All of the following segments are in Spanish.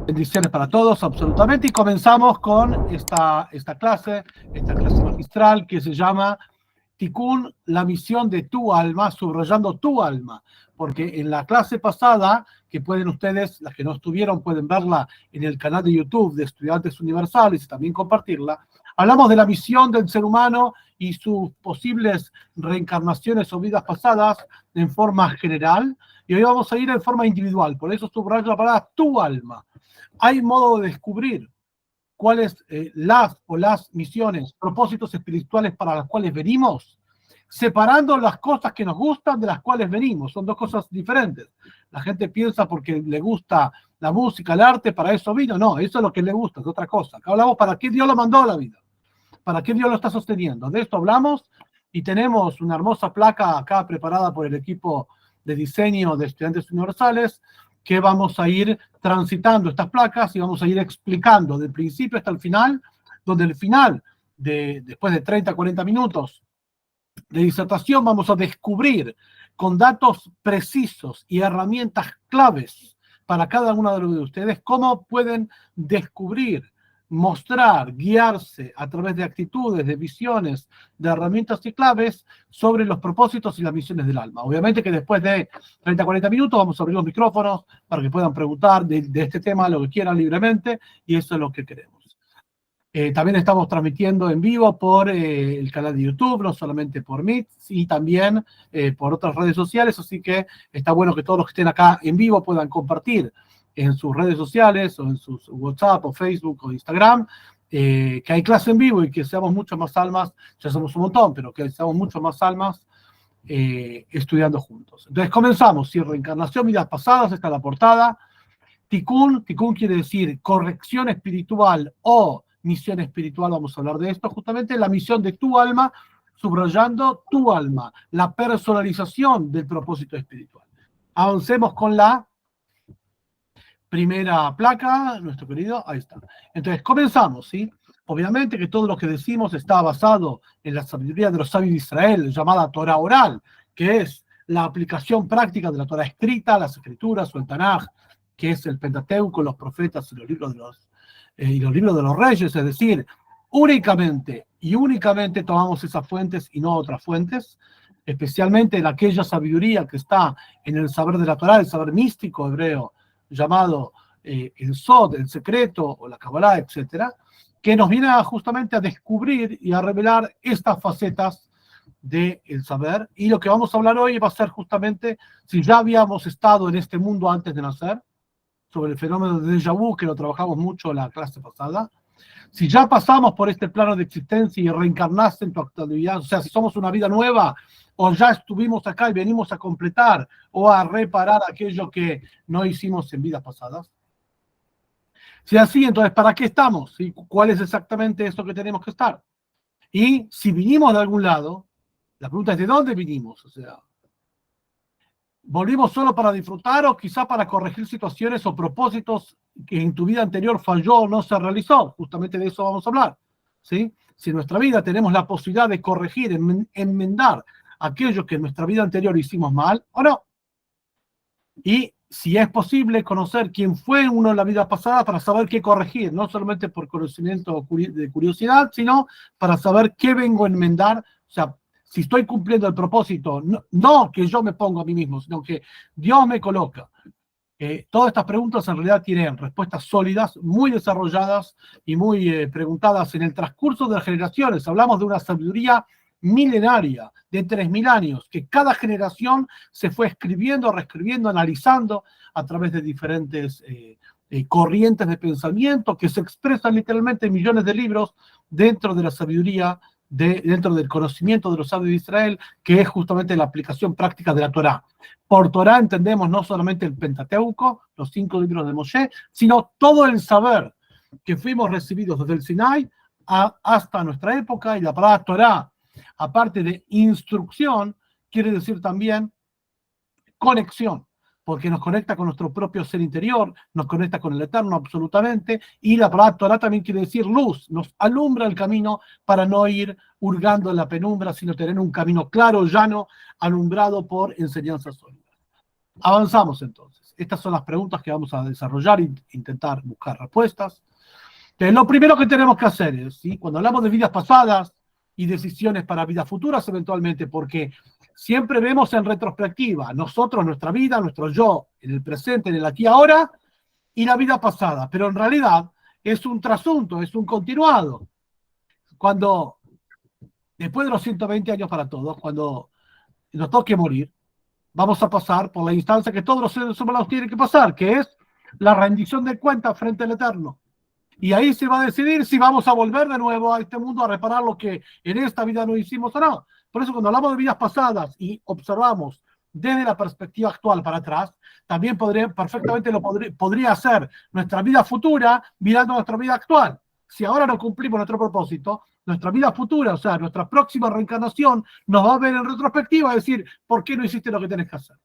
Bendiciones para todos, absolutamente. Y comenzamos con esta clase magistral que se llama Tikkun, la misión de tu alma, subrayando tu alma. Porque en la clase pasada, que pueden ustedes, las que no estuvieron, pueden verla en el canal de YouTube de Estudiantes Universales y también compartirla, hablamos de la misión del ser humano y sus posibles reencarnaciones o vidas pasadas en forma general. Y hoy vamos a ir en forma individual. Por eso subrayo la palabra tu alma. Hay modo de descubrir cuáles las misiones, propósitos espirituales para las cuales venimos, separando las cosas que nos gustan de las cuales venimos. Son dos cosas diferentes. La gente piensa porque le gusta la música, el arte, para eso vino. No, eso es lo que le gusta, es otra cosa. Acá hablamos para qué Dios lo mandó a la vida, para qué Dios lo está sosteniendo. De esto hablamos y tenemos una hermosa placa acá preparada por el equipo de diseño de Estudiantes Universales, que vamos a ir transitando estas placas y vamos a ir explicando del principio hasta el final, donde el final, después de 30, 40 minutos de disertación, vamos a descubrir con datos precisos y herramientas claves para cada uno de ustedes cómo pueden descubrir, mostrar, guiarse a través de actitudes, de visiones, de herramientas y claves sobre los propósitos y las misiones del alma. Obviamente que después de 30, 40 minutos vamos a abrir los micrófonos para que puedan preguntar de este tema lo que quieran libremente, y eso es lo que queremos. También estamos transmitiendo en vivo por el canal de YouTube, no solamente por Meet, y también por otras redes sociales, así que está bueno que todos los que estén acá en vivo puedan compartir en sus redes sociales, o en sus WhatsApp, o Facebook, o Instagram, que hay clase en vivo y que seamos muchas más almas, ya somos un montón, pero que seamos muchas más almas estudiando juntos. Entonces comenzamos, ¿sí? Reencarnación, vidas pasadas, esta es la portada. Tikkun quiere decir corrección espiritual o misión espiritual, vamos a hablar de esto, justamente la misión de tu alma, subrayando tu alma, la personalización del propósito espiritual. Avancemos con la primera placa, nuestro querido, ahí está. Entonces, comenzamos, ¿sí? Obviamente que todo lo que decimos está basado en la sabiduría de los sabios de Israel, llamada Torah oral, que es la aplicación práctica de la Torah escrita, las escrituras o el Tanaj, que es el Pentateuco, los profetas y los libros de los reyes, es decir, únicamente tomamos esas fuentes y no otras fuentes, especialmente en aquella sabiduría que está en el saber de la Torah, el saber místico hebreo, llamado el Sod, el secreto, o la Kabbalah, etcétera, que nos viene justamente a descubrir y a revelar estas facetas del saber. Y lo que vamos a hablar hoy va a ser justamente si ya habíamos estado en este mundo antes de nacer, sobre el fenómeno de déjà vu, que lo trabajamos mucho en la clase pasada, si ya pasamos por este plano de existencia y reencarnaste en tu actualidad, o sea, si somos una vida nueva, o ya estuvimos acá y venimos a completar o a reparar aquello que no hicimos en vidas pasadas. Si así, entonces, ¿para qué estamos? ¿Y cuál es exactamente esto que tenemos que estar? Y si vinimos de algún lado, la pregunta es ¿de dónde vinimos? O sea, ¿volvimos solo para disfrutar o quizá para corregir situaciones o propósitos que en tu vida anterior falló o no se realizó? Justamente de eso vamos a hablar, ¿sí? Si en nuestra vida tenemos la posibilidad de corregir, enmendar aquello que en nuestra vida anterior hicimos mal o no. Y si es posible conocer quién fue uno en la vida pasada para saber qué corregir, no solamente por conocimiento de curiosidad, sino para saber qué vengo a enmendar, o sea, si estoy cumpliendo el propósito, no que yo me pongo a mí mismo, sino que Dios me coloca. Todas estas preguntas en realidad tienen respuestas sólidas, muy desarrolladas y muy preguntadas en el transcurso de las generaciones. Hablamos de una sabiduría milenaria, de 3000 años, que cada generación se fue escribiendo, reescribiendo, analizando a través de diferentes corrientes de pensamiento que se expresan literalmente en millones de libros dentro de la sabiduría, dentro del conocimiento de los sabios de Israel, que es justamente la aplicación práctica de la Torá. Por Torá entendemos no solamente el Pentateuco, los 5 libros de Moshe, sino todo el saber que fuimos recibidos desde el Sinai hasta nuestra época. Y la palabra Torá, aparte de instrucción, quiere decir también conexión, porque nos conecta con nuestro propio ser interior, nos conecta con el Eterno absolutamente, y la palabra Torah también quiere decir luz, nos alumbra el camino para no ir hurgando en la penumbra, sino tener un camino claro, llano, alumbrado por enseñanzas sólidas. Avanzamos entonces. estas son las preguntas que vamos a desarrollar e intentar buscar respuestas. Entonces, lo primero que tenemos que hacer es, ¿sí?, cuando hablamos de vidas pasadas y decisiones para vidas futuras eventualmente, porque siempre vemos en retrospectiva nosotros, nuestra vida, nuestro yo, en el presente, en el aquí y ahora, y la vida pasada, pero en realidad es un trasunto, es un continuado. Cuando, después de los 120 años para todos, cuando nos toque morir, vamos a pasar por la instancia que todos los seres humanos tienen que pasar, que es la rendición de cuentas frente al Eterno. Y ahí se va a decidir si vamos a volver de nuevo a este mundo a reparar lo que en esta vida no hicimos o no. Por eso cuando hablamos de vidas pasadas y observamos desde la perspectiva actual para atrás, también perfectamente podría ser nuestra vida futura mirando nuestra vida actual. Si ahora no cumplimos nuestro propósito, nuestra vida futura, o sea, nuestra próxima reencarnación, nos va a ver en retrospectiva y decir, ¿por qué no hiciste lo que tenés que hacer?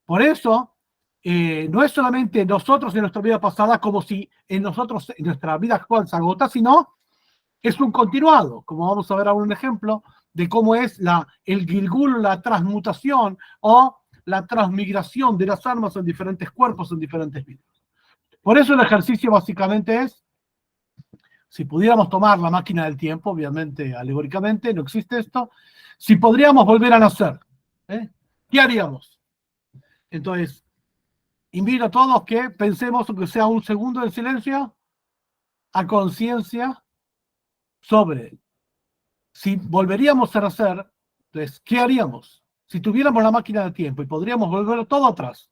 Por eso, no es solamente nosotros en nuestra vida pasada como si en nuestra vida actual se agota, sino es un continuado, como vamos a ver ahora un ejemplo de cómo es el gilgul, la transmutación o la transmigración de las almas en diferentes cuerpos, en diferentes vidas. Por eso el ejercicio básicamente es, si pudiéramos tomar la máquina del tiempo, obviamente alegóricamente, no existe esto, si podríamos volver a nacer, ¿qué haríamos? Entonces, invito a todos que pensemos, aunque sea un segundo de silencio, a conciencia sobre si volveríamos a nacer, entonces, ¿qué haríamos? Si tuviéramos la máquina del tiempo y podríamos volver todo atrás,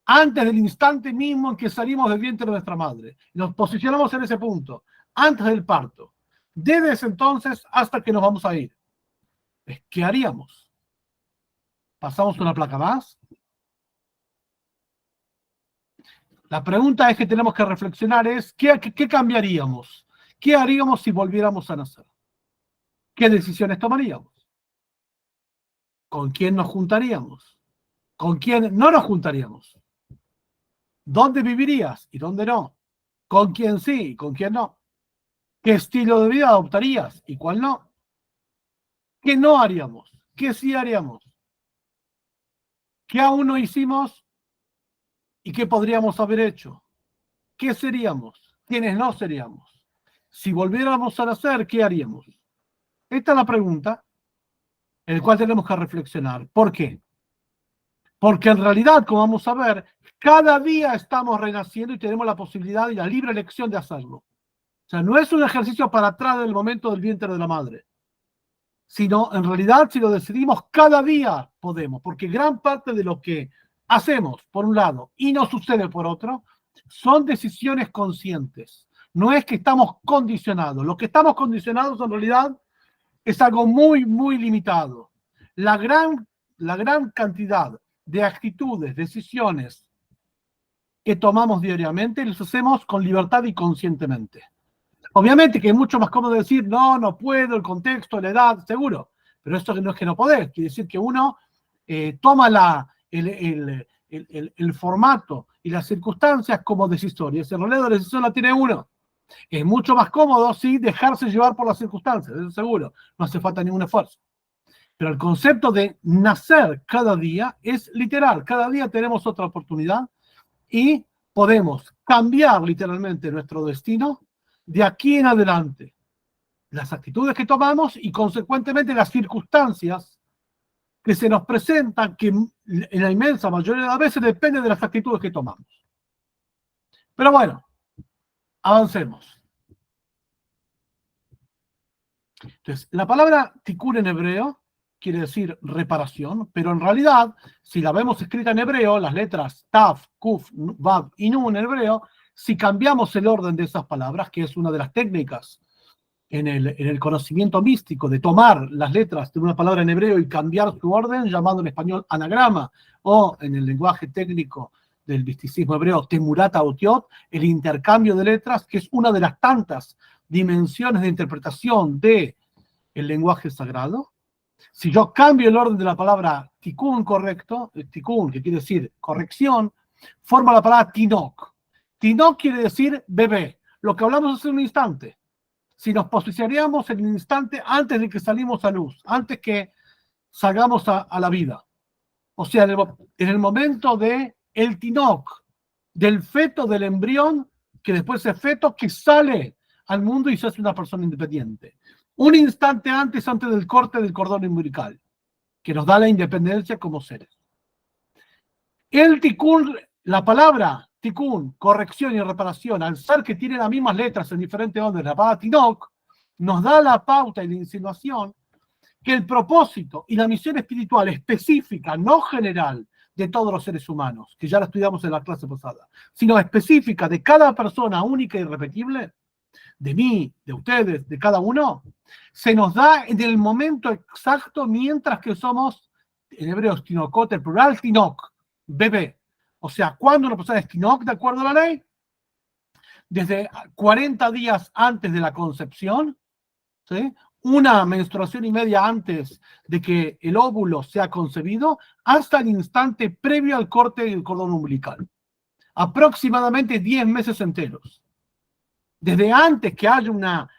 antes del instante mismo en que salimos del vientre de nuestra madre, nos posicionamos en ese punto, antes del parto, desde ese entonces hasta que nos vamos a ir, ¿qué haríamos? ¿Pasamos una placa más? La pregunta es que tenemos que reflexionar es, ¿qué cambiaríamos? ¿Qué haríamos si volviéramos a nacer? ¿Qué decisiones tomaríamos? ¿Con quién nos juntaríamos? ¿Con quién no nos juntaríamos? ¿Dónde vivirías y dónde no? ¿Con quién sí y con quién no? ¿Qué estilo de vida adoptarías y cuál no? ¿Qué no haríamos? ¿Qué sí haríamos? ¿Qué aún no hicimos y qué podríamos haber hecho? ¿Qué seríamos? ¿Quiénes no seríamos? Si volviéramos a nacer, ¿qué haríamos? Esta es la pregunta en la cual tenemos que reflexionar. ¿Por qué? Porque en realidad, como vamos a ver, cada día estamos renaciendo y tenemos la posibilidad y la libre elección de hacerlo. O sea, no es un ejercicio para atrás del momento del vientre de la madre, sino en realidad, si lo decidimos, cada día podemos, porque gran parte de lo que hacemos, por un lado, y no sucede por otro, son decisiones conscientes. No es que estamos condicionados. Lo que estamos condicionados en realidad es algo muy, muy limitado. La gran cantidad de actitudes, decisiones que tomamos diariamente, las hacemos con libertad y conscientemente. Obviamente que es mucho más cómodo decir, no puedo, el contexto, la edad, seguro, pero esto no es que no podés, quiere decir que uno toma el formato y las circunstancias como decisorias. En realidad la decisión la tiene uno. Es mucho más cómodo, sí, dejarse llevar por las circunstancias, eso seguro, no hace falta ningún esfuerzo. Pero el concepto de nacer cada día es literal, cada día tenemos otra oportunidad y podemos cambiar literalmente nuestro destino de aquí en adelante. Las actitudes que tomamos y consecuentemente las circunstancias que se nos presentan, que en la inmensa mayoría de las veces dependen de las actitudes que tomamos. Pero bueno, avancemos. Entonces, la palabra tikkun en hebreo quiere decir reparación, pero en realidad, si la vemos escrita en hebreo, las letras Taf, Kuf, Vav y Nun en hebreo, si cambiamos el orden de esas palabras, que es una de las técnicas en el conocimiento místico de tomar las letras de una palabra en hebreo y cambiar su orden, llamado en español anagrama, o en el lenguaje técnico del misticismo hebreo, temurata otiot, el intercambio de letras, que es una de las tantas dimensiones de interpretación del lenguaje sagrado. Si yo cambio el orden de la palabra tikkun correcto, tikkun, que quiere decir corrección, forma la palabra tinok. Tinok quiere decir bebé, lo que hablamos hace un instante. Si nos posicionaríamos en el instante antes de que salimos a luz, antes que salgamos a la vida. O sea, en el momento de el tinoc, del feto, del embrión, que después es feto, que sale al mundo y se hace una persona independiente. Un instante antes del corte del cordón umbilical, que nos da la independencia como seres. El tikkun, la palabra tikkun, corrección y reparación, al ser que tiene las mismas letras en diferentes órdenes, la palabra tinoc, nos da la pauta y la insinuación que el propósito y la misión espiritual específica, no general, de todos los seres humanos, que ya la estudiamos en la clase pasada, sino específica de cada persona única y irrepetible, de mí, de ustedes, de cada uno, se nos da en el momento exacto mientras que somos, en hebreo, tinocot, el plural, tinoc, bebé. O sea, cuando una persona es tinoc, de acuerdo a la ley, desde 40 días antes de la concepción, ¿sí? Una menstruación y media antes de que el óvulo sea concebido, hasta el instante previo al corte del cordón umbilical. Aproximadamente 10 meses enteros. Desde antes que haya una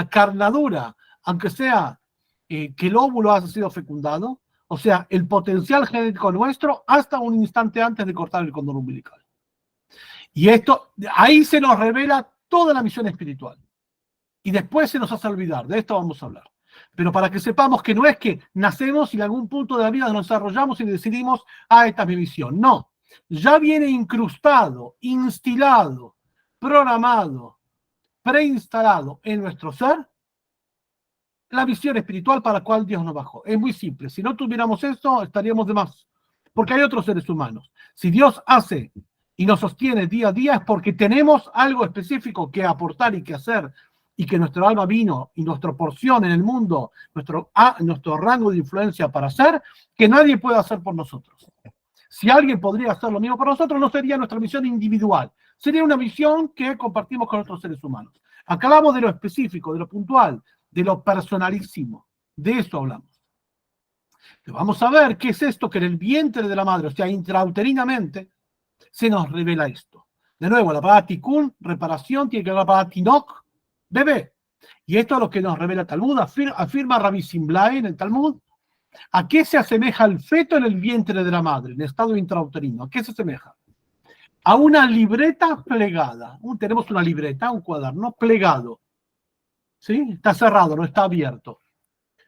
carnadura, aunque sea que el óvulo haya sido fecundado, o sea, el potencial genético nuestro, hasta un instante antes de cortar el cordón umbilical. Y esto, ahí se nos revela toda la misión espiritual. Y después se nos hace olvidar, de esto vamos a hablar. Pero para que sepamos que no es que nacemos y en algún punto de la vida nos desarrollamos y decidimos, esta es mi misión. No, ya viene incrustado, instilado, programado, preinstalado en nuestro ser la misión espiritual para la cual Dios nos bajó. Es muy simple, si no tuviéramos eso, estaríamos de más. Porque hay otros seres humanos. Si Dios hace y nos sostiene día a día es porque tenemos algo específico que aportar y que hacer, y que nuestro alma vino y nuestra porción en el mundo, nuestro rango de influencia para hacer, que nadie puede hacer por nosotros. Si alguien podría hacer lo mismo por nosotros, no sería nuestra misión individual, sería una misión que compartimos con otros seres humanos. Acá hablamos de lo específico, de lo puntual, de lo personalísimo, de eso hablamos. Pero vamos a ver qué es esto que en el vientre de la madre, o sea, intrauterinamente, se nos revela esto. De nuevo, la palabra tikkun, reparación, tiene que ver con la palabra tinok, bebé. Y esto es lo que nos revela el Talmud, afirma Rabbi Simblai en el Talmud. ¿A qué se asemeja el feto en el vientre de la madre, en estado intrauterino? ¿A qué se asemeja? A una libreta plegada. Tenemos una libreta, un cuaderno plegado. ¿Sí? Está cerrado, no está abierto.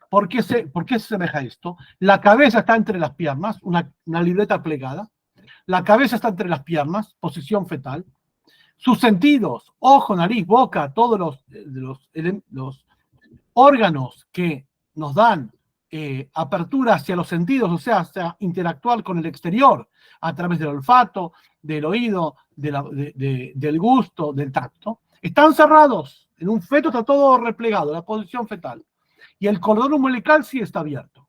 ¿Por qué se asemeja a esto? La cabeza está entre las piernas, una libreta plegada. La cabeza está entre las piernas, posición fetal. Sus sentidos, ojo, nariz, boca, todos los órganos que nos dan apertura hacia los sentidos, o sea, hacia interactuar con el exterior a través del olfato, del oído, del gusto, del tacto, están cerrados. En un feto está todo replegado, la posición fetal. Y el cordón umbilical sí está abierto.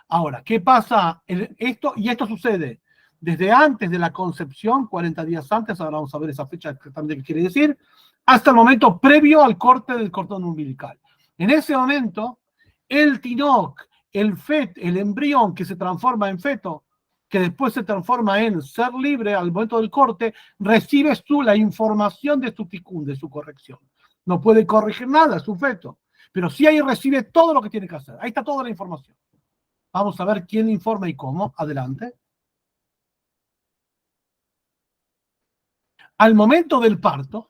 Ahora, ¿qué pasa? Esto sucede desde antes de la concepción, 40 días antes, ahora vamos a ver esa fecha exactamente qué quiere decir, hasta el momento previo al corte del cordón umbilical. En ese momento, el tinoc, el embrión que se transforma en feto, que después se transforma en ser libre al momento del corte, recibe la información de su tikkun, de su corrección. No puede corregir nada, es un feto, pero sí ahí recibe todo lo que tiene que hacer. Ahí está toda la información. Vamos a ver quién informa y cómo. Adelante. Al momento del parto,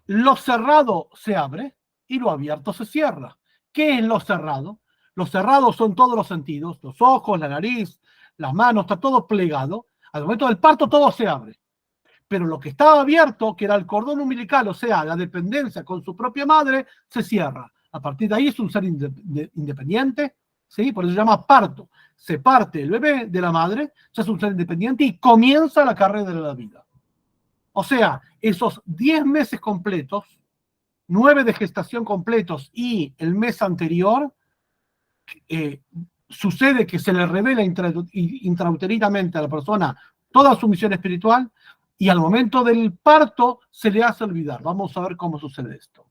lo cerrado se abre y lo abierto se cierra. ¿Qué es lo cerrado? Los cerrados son todos los sentidos, los ojos, la nariz, las manos, está todo plegado. Al momento del parto todo se abre. Pero lo que estaba abierto, que era el cordón umbilical, o sea, la dependencia con su propia madre, se cierra. A partir de ahí es un ser independiente, ¿sí? Por eso se llama parto. Se parte el bebé de la madre, se es un ser independiente y comienza la carrera de la vida. O sea, esos 10 meses completos, 9 de gestación completos y el mes anterior, sucede que se le revela intrauterinamente a la persona toda su misión espiritual y al momento del parto se le hace olvidar. Vamos a ver cómo sucede esto.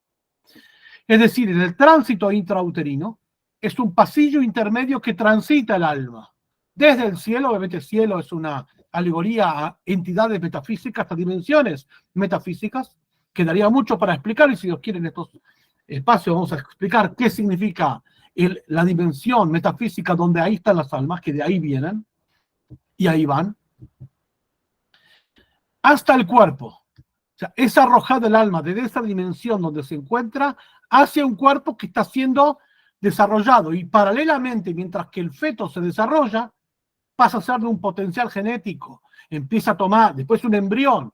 Es decir, en el tránsito intrauterino es un pasillo intermedio que transita el alma. Desde el cielo, obviamente el cielo es una alegoría a entidades metafísicas, a dimensiones metafísicas, que daría mucho para explicar, y si Dios quiere en estos espacios vamos a explicar qué significa la dimensión metafísica donde ahí están las almas, que de ahí vienen, Y ahí van. Hasta el cuerpo. O sea, es arrojado el alma desde esa dimensión donde se encuentra hacia un cuerpo que está siendo desarrollado. Y paralelamente, mientras que el feto se desarrolla, pasa a ser de un potencial genético. Empieza a tomar, después un embrión,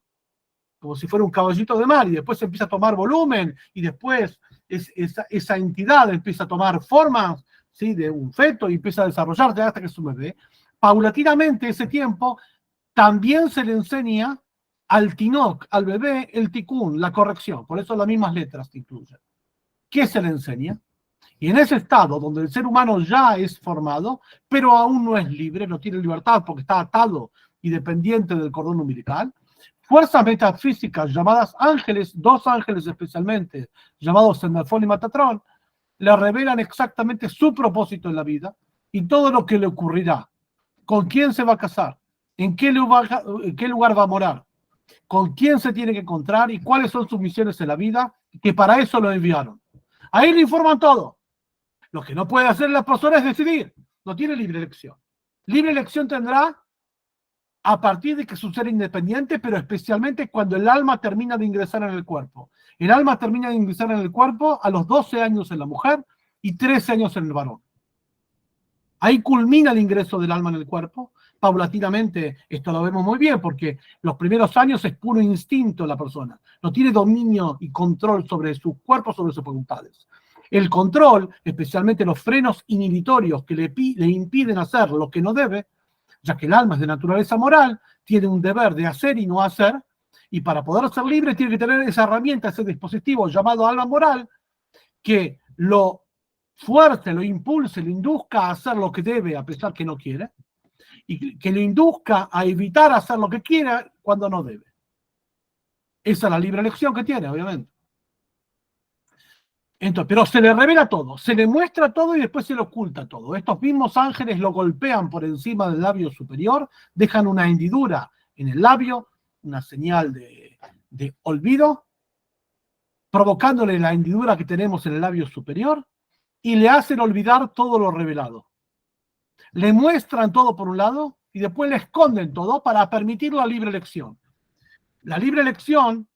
como si fuera un caballito de mar, y después empieza a tomar volumen, y después esa entidad empieza a tomar formas, ¿sí?, de un feto y empieza a desarrollarse hasta que es un bebé. Paulatinamente, ese tiempo, también se le enseña al Tinoc, al bebé, el Tikkun, la corrección. Por eso las mismas letras que incluyen. ¿Qué se le enseña? Y en ese estado, donde el ser humano ya es formado, pero aún no es libre, no tiene libertad porque está atado y dependiente del cordón umbilical, fuerzas metafísicas llamadas ángeles, dos ángeles especialmente, llamados Sendalfón y Matatrón, le revelan exactamente su propósito en la vida y todo lo que le ocurrirá, con quién se va a casar, en qué lugar va a morar, con quién se tiene que encontrar y cuáles son sus misiones en la vida, que para eso lo enviaron. Ahí le informan todo. Lo que no puede hacer la persona es decidir. No tiene libre elección. Libre elección tendrá a partir de que es un ser independiente, pero especialmente cuando el alma termina de ingresar en el cuerpo. El alma termina de ingresar en el cuerpo a los 12 años en la mujer y 13 años en el varón. Ahí culmina el ingreso del alma en el cuerpo. Paulatinamente, esto lo vemos muy bien, porque los primeros años es puro instinto la persona. No tiene dominio y control sobre su cuerpo, sobre sus facultades. El control, especialmente los frenos inhibitorios que le impiden hacer lo que no debe, ya que el alma es de naturaleza moral, tiene un deber de hacer y no hacer, y para poder ser libre tiene que tener esa herramienta, ese dispositivo llamado alma moral, que lo fuerce, lo impulse, lo induzca a hacer lo que debe a pesar que no quiere, y que lo induzca a evitar hacer lo que quiera cuando no debe. Esa es la libre elección que tiene, obviamente. Entonces, pero se le revela todo, se le muestra todo y después se le oculta todo. Estos mismos ángeles lo golpean por encima del labio superior, dejan una hendidura en el labio, una señal de olvido, provocándole la hendidura que tenemos en el labio superior, y le hacen olvidar todo lo revelado. Le muestran todo por un lado y después le esconden todo para permitir la libre elección. La libre elección,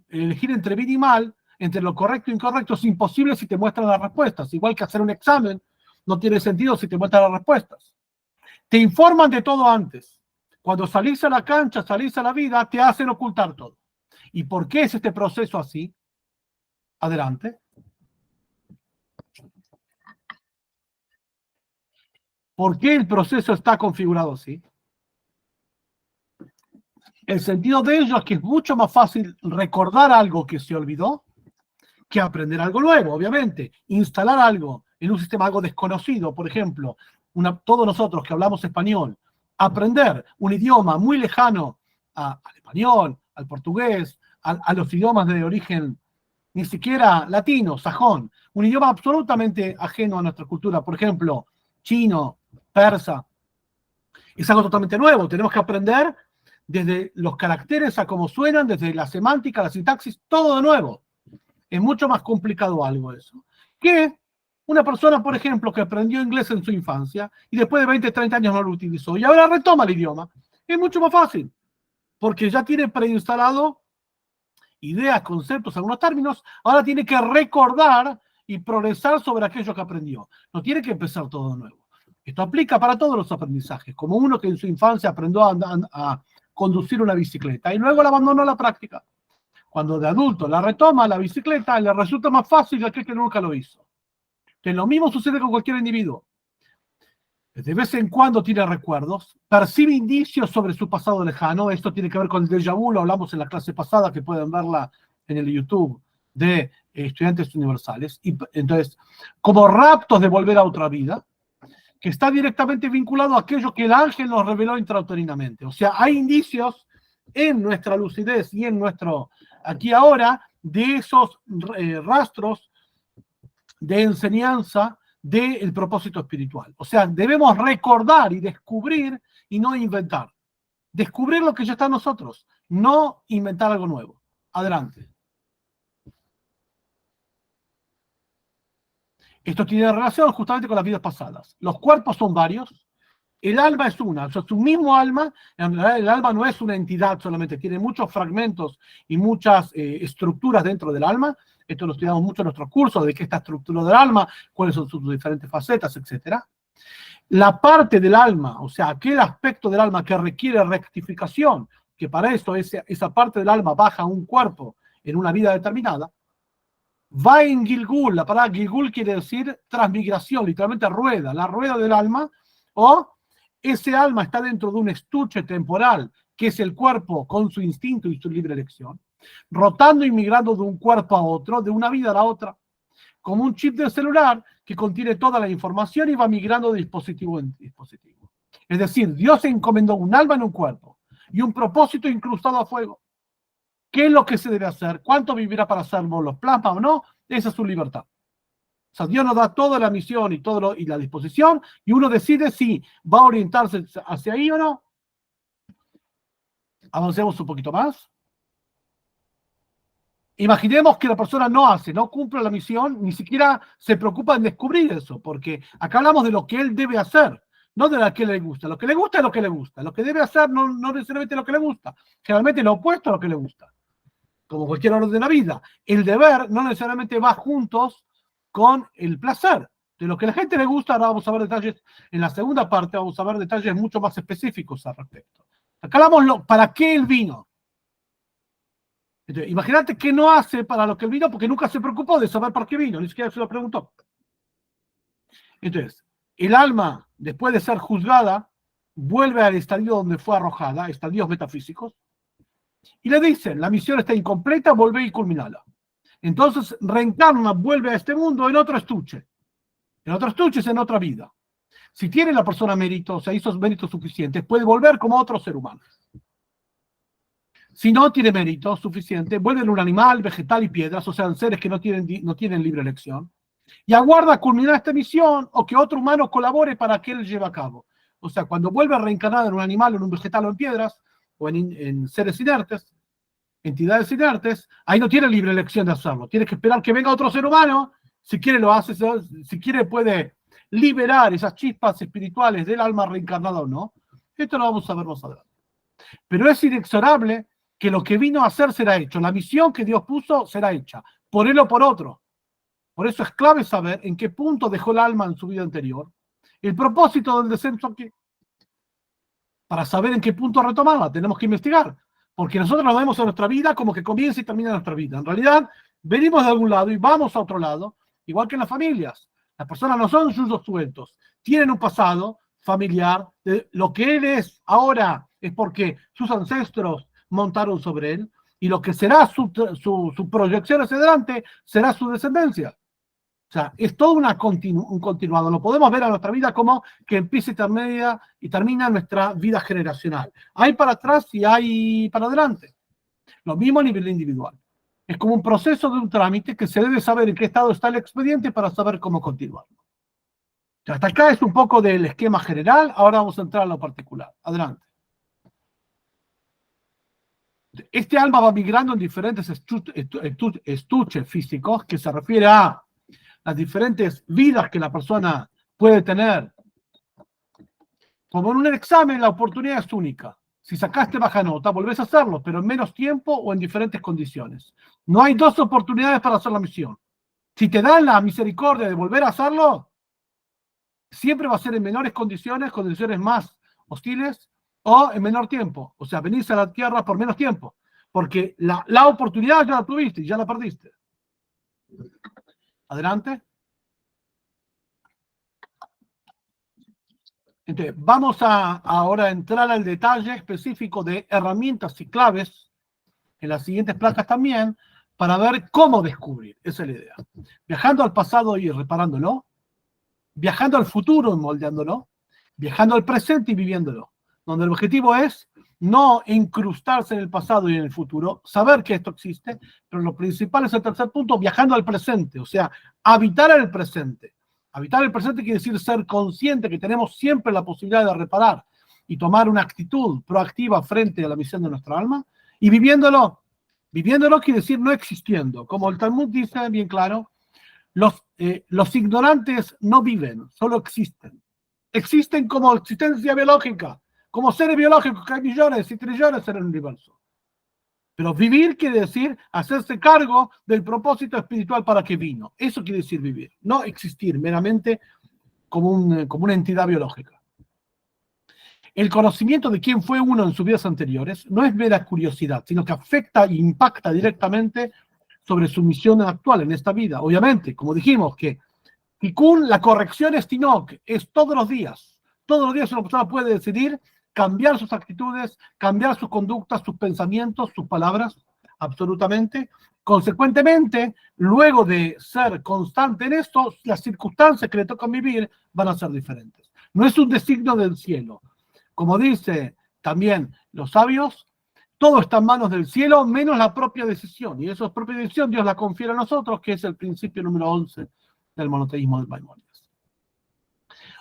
elegir entre bien y mal, entre lo correcto e incorrecto, es imposible si te muestran las respuestas. Igual que hacer un examen, no tiene sentido si te muestran las respuestas. Te informan de todo antes. Cuando salís a la cancha, salís a la vida, te hacen ocultar todo. ¿Y por qué es este proceso así? Adelante. ¿Por qué el proceso está configurado así? El sentido de ello es que es mucho más fácil recordar algo que se olvidó que aprender algo nuevo, obviamente. Instalar algo en un sistema algo desconocido, por ejemplo, todos nosotros que hablamos español, aprender un idioma muy lejano al español, al portugués, a los idiomas de origen ni siquiera latino, sajón, un idioma absolutamente ajeno a nuestra cultura, por ejemplo, chino, persa, es algo totalmente nuevo. Tenemos que aprender desde los caracteres a cómo suenan, desde la semántica, la sintaxis, todo de nuevo. Es mucho más complicado algo eso. Que una persona, por ejemplo, que aprendió inglés en su infancia y después de 20, 30 años no lo utilizó y ahora retoma el idioma. Es mucho más fácil, porque ya tiene preinstalado ideas, conceptos, algunos términos, ahora tiene que recordar y progresar sobre aquello que aprendió. No tiene que empezar todo de nuevo. Esto aplica para todos los aprendizajes, como uno que en su infancia aprendió a conducir una bicicleta y luego la abandonó a la práctica. Cuando de adulto la retoma la bicicleta, le resulta más fácil que aquel que nunca lo hizo. Que lo mismo sucede con cualquier individuo. De vez en cuando tiene recuerdos, percibe indicios sobre su pasado lejano. Esto tiene que ver con el déjà vu, lo hablamos en la clase pasada, que pueden verla en el YouTube de Estudiantes Universales. Y entonces, como raptos de volver a otra vida, que está directamente vinculado a aquello que el ángel nos reveló intrauterinamente. O sea, hay indicios en nuestra lucidez y en nuestro aquí ahora de esos rastros de enseñanza del propósito espiritual. O sea, debemos recordar y descubrir y no inventar. Descubrir lo que ya está en nosotros, no inventar algo nuevo. Adelante. Esto tiene relación justamente con las vidas pasadas. Los cuerpos son varios, El alma es una, o sea, su mismo alma, en realidad el alma no es una entidad solamente, tiene muchos fragmentos y muchas estructuras dentro del alma. Esto lo estudiamos mucho en nuestros cursos, de qué está estructura del alma, cuáles son sus diferentes facetas, etc. La parte del alma, o sea, aquel aspecto del alma que requiere rectificación, que para eso esa parte del alma baja a un cuerpo en una vida determinada, va en Gilgul. La palabra Gilgul quiere decir transmigración, literalmente rueda, la rueda del alma, o ese alma está dentro de un estuche temporal, que es el cuerpo con su instinto y su libre elección, rotando y migrando de un cuerpo a otro, de una vida a la otra, como un chip del celular que contiene toda la información y va migrando de dispositivo en dispositivo. Es decir, Dios encomendó un alma en un cuerpo y un propósito incrustado a fuego. ¿Qué es lo que se debe hacer? ¿Cuánto vivirá para hacerlo? ¿Los plasma o no? Esa es su libertad. O sea, Dios nos da toda la misión y la disposición, y uno decide si va a orientarse hacia ahí o no. Avancemos un poquito más. Imaginemos que la persona no cumple la misión, ni siquiera se preocupa en descubrir eso, porque acá hablamos de lo que él debe hacer, no de lo que le gusta. Lo que le gusta es lo que le gusta. Lo que debe hacer no necesariamente lo que le gusta. Generalmente lo opuesto a lo que le gusta. Como cualquier orden de la vida. El deber no necesariamente va juntos con el placer. De lo que a la gente le gusta, ahora vamos a ver detalles, en la segunda parte vamos a ver detalles mucho más específicos al respecto. Acá hablamos para qué él vino. Entonces, imagínate que no hace para lo que él vino, porque nunca se preocupó de saber para qué vino, ni siquiera se lo preguntó. Entonces, el alma, después de ser juzgada, vuelve al estadio donde fue arrojada, estadios metafísicos, y le dicen, la misión está incompleta, volvé y culminala. Entonces reencarna, vuelve a este mundo en otro estuche. En otro estuche es en otra vida. Si tiene la persona mérito, o sea, hizo méritos suficientes, puede volver como otro ser humano. Si no tiene mérito suficiente, vuelve en un animal, vegetal y piedras, o sea, en seres que no tienen libre elección, y aguarda culminar esta misión o que otro humano colabore para que él lleve a cabo. O sea, cuando vuelve a reencarnar en un animal, en un vegetal o en piedras, o en seres inertes, entidades inertes, ahí no tiene libre elección de hacerlo. Tiene que esperar que venga otro ser humano. Si quiere lo hace, si quiere puede liberar esas chispas espirituales del alma reencarnada o no. Esto lo vamos a ver más adelante. Pero es inexorable que lo que vino a hacer será hecho. La misión que Dios puso será hecha, por él o por otro. Por eso es clave saber en qué punto dejó el alma en su vida anterior, el propósito del descenso aquí. Para saber en qué punto retomarla, tenemos que investigar. Porque nosotros nos vemos en nuestra vida como que comienza y termina nuestra vida. En realidad, venimos de algún lado y vamos a otro lado, igual que en las familias. Las personas no son yuyos sueltos, tienen un pasado familiar. Lo que él es ahora es porque sus ancestros montaron sobre él, y lo que será su proyección hacia adelante será su descendencia. O sea, es todo un continuado. Lo podemos ver a nuestra vida como que empieza y termina nuestra vida generacional. Hay para atrás y hay para adelante. Lo mismo a nivel individual. Es como un proceso de un trámite que se debe saber en qué estado está el expediente para saber cómo continuarlo. Hasta acá es un poco del esquema general. Ahora vamos a entrar a lo particular. Adelante. Este alma va migrando en diferentes estuches físicos, que se refiere a las diferentes vidas que la persona puede tener. Como en un examen, la oportunidad es única. Si sacaste baja nota, volvés a hacerlo, pero en menos tiempo o en diferentes condiciones. No hay dos oportunidades para hacer la misión. Si te dan la misericordia de volver a hacerlo, siempre va a ser en menores condiciones más hostiles, o en menor tiempo. O sea, venís a la tierra por menos tiempo. Porque la oportunidad ya la tuviste y ya la perdiste. Adelante. Entonces, vamos ahora a entrar al detalle específico de herramientas y claves en las siguientes placas también, para ver cómo descubrir. Esa es la idea. Viajando al pasado y reparándolo, viajando al futuro y moldeándolo, viajando al presente y viviéndolo. Donde el objetivo es no incrustarse en el pasado y en el futuro, saber que esto existe, pero lo principal es el tercer punto, viajando al presente, o sea, habitar el presente. Habitar el presente quiere decir ser consciente que tenemos siempre la posibilidad de reparar y tomar una actitud proactiva frente a la misión de nuestra alma, y viviéndolo. Viviéndolo quiere decir no existiendo. Como el Talmud dice bien claro, los ignorantes no viven, solo existen. existen como existencia biológica, como seres biológicos, que hay millones y trillones en el universo. Pero vivir quiere decir hacerse cargo del propósito espiritual para que vino. Eso quiere decir vivir, no existir meramente como una entidad biológica. El conocimiento de quién fue uno en sus vidas anteriores no es mera curiosidad, sino que afecta e impacta directamente sobre su misión actual en esta vida. Obviamente, como dijimos, que Tikkun, la corrección es Tinok, es todos los días. Todos los días una persona puede decidir cambiar sus actitudes, cambiar sus conductas, sus pensamientos, sus palabras, absolutamente. Consecuentemente, luego de ser constante en esto, las circunstancias que le tocan vivir van a ser diferentes. No es un designio del cielo. Como dice también los sabios, todo está en manos del cielo, menos la propia decisión. Y esa propia decisión Dios la confiere a nosotros, que es el principio número 11 del monoteísmo de Maimónides.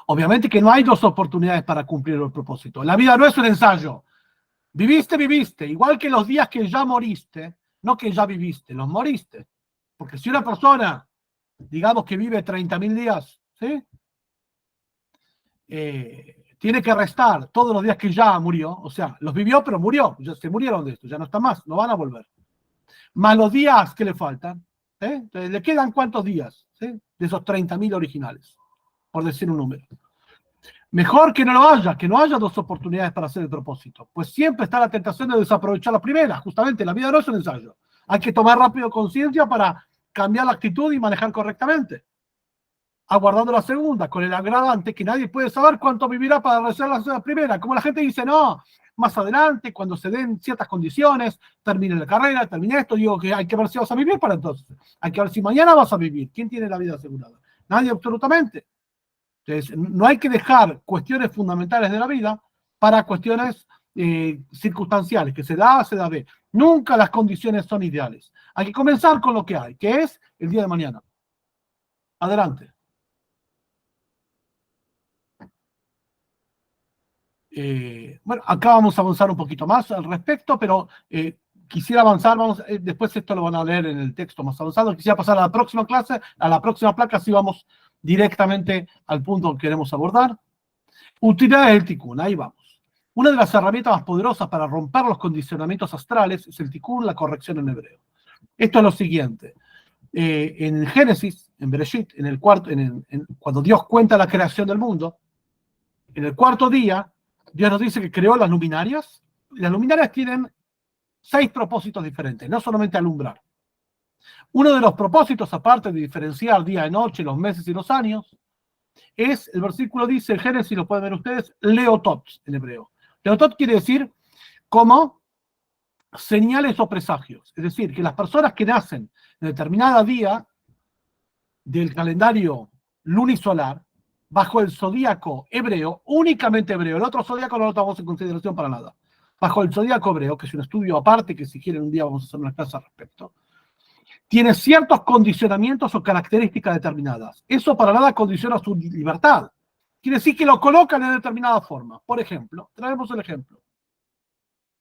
Obviamente que no hay dos oportunidades para cumplir el propósito. La vida no es un ensayo. Viviste, viviste. Igual que los días que ya moriste, no que ya viviste, los moriste. Porque si una persona, digamos que vive 30.000 días, ¿sí? Tiene que restar todos los días que ya murió, o sea, los vivió pero murió, ya se murieron de esto, ya no están más, no van a volver. Más los días que le faltan, entonces, ¿le quedan cuántos días? ¿Sí? De esos 30.000 originales, por decir un número. Mejor que no haya dos oportunidades para hacer el propósito, pues siempre está la tentación de desaprovechar la primera, justamente, la vida no es un ensayo. Hay que tomar rápido conciencia para cambiar la actitud y manejar correctamente. Aguardando la segunda, con el agravante que nadie puede saber cuánto vivirá para realizar la primera. Como la gente dice, no, más adelante, cuando se den ciertas condiciones, termine la carrera, termine esto, digo que hay que ver si vas a vivir para entonces. Hay que ver si mañana vas a vivir. ¿Quién tiene la vida asegurada? Nadie, absolutamente. Entonces, no hay que dejar cuestiones fundamentales de la vida para cuestiones circunstanciales, que se da, se da B. Nunca las condiciones son ideales. Hay que comenzar con lo que hay, que es el día de mañana. Adelante. Bueno, acá vamos a avanzar un poquito más al respecto, pero quisiera avanzar, después esto lo van a leer en el texto más avanzado, quisiera pasar a la próxima clase, a la próxima placa, así vamos directamente al punto que queremos abordar. Utilidades del Tikkun, ahí vamos. Una de las herramientas más poderosas para romper los condicionamientos astrales es el Tikkun, la corrección en hebreo. Esto es lo siguiente. En Génesis, en Bereshit, cuando Dios cuenta la creación del mundo, en el cuarto día, Dios nos dice que creó las luminarias. Las luminarias tienen 6 propósitos diferentes, no solamente alumbrar. Uno de los propósitos, aparte de diferenciar día y noche, los meses y los años, es, el versículo dice, en Génesis, lo pueden ver ustedes, leotot en hebreo. Leotot quiere decir como señales o presagios. Es decir, que las personas que nacen en determinada día del calendario lunisolar, bajo el zodíaco hebreo, únicamente hebreo, el otro zodíaco no lo tomamos en consideración para nada, bajo el zodíaco hebreo, que es un estudio aparte, que si quieren un día vamos a hacer una clase al respecto, tiene ciertos condicionamientos o características determinadas. Eso para nada condiciona su libertad. Quiere decir que lo colocan en determinada forma. Por ejemplo, traemos el ejemplo.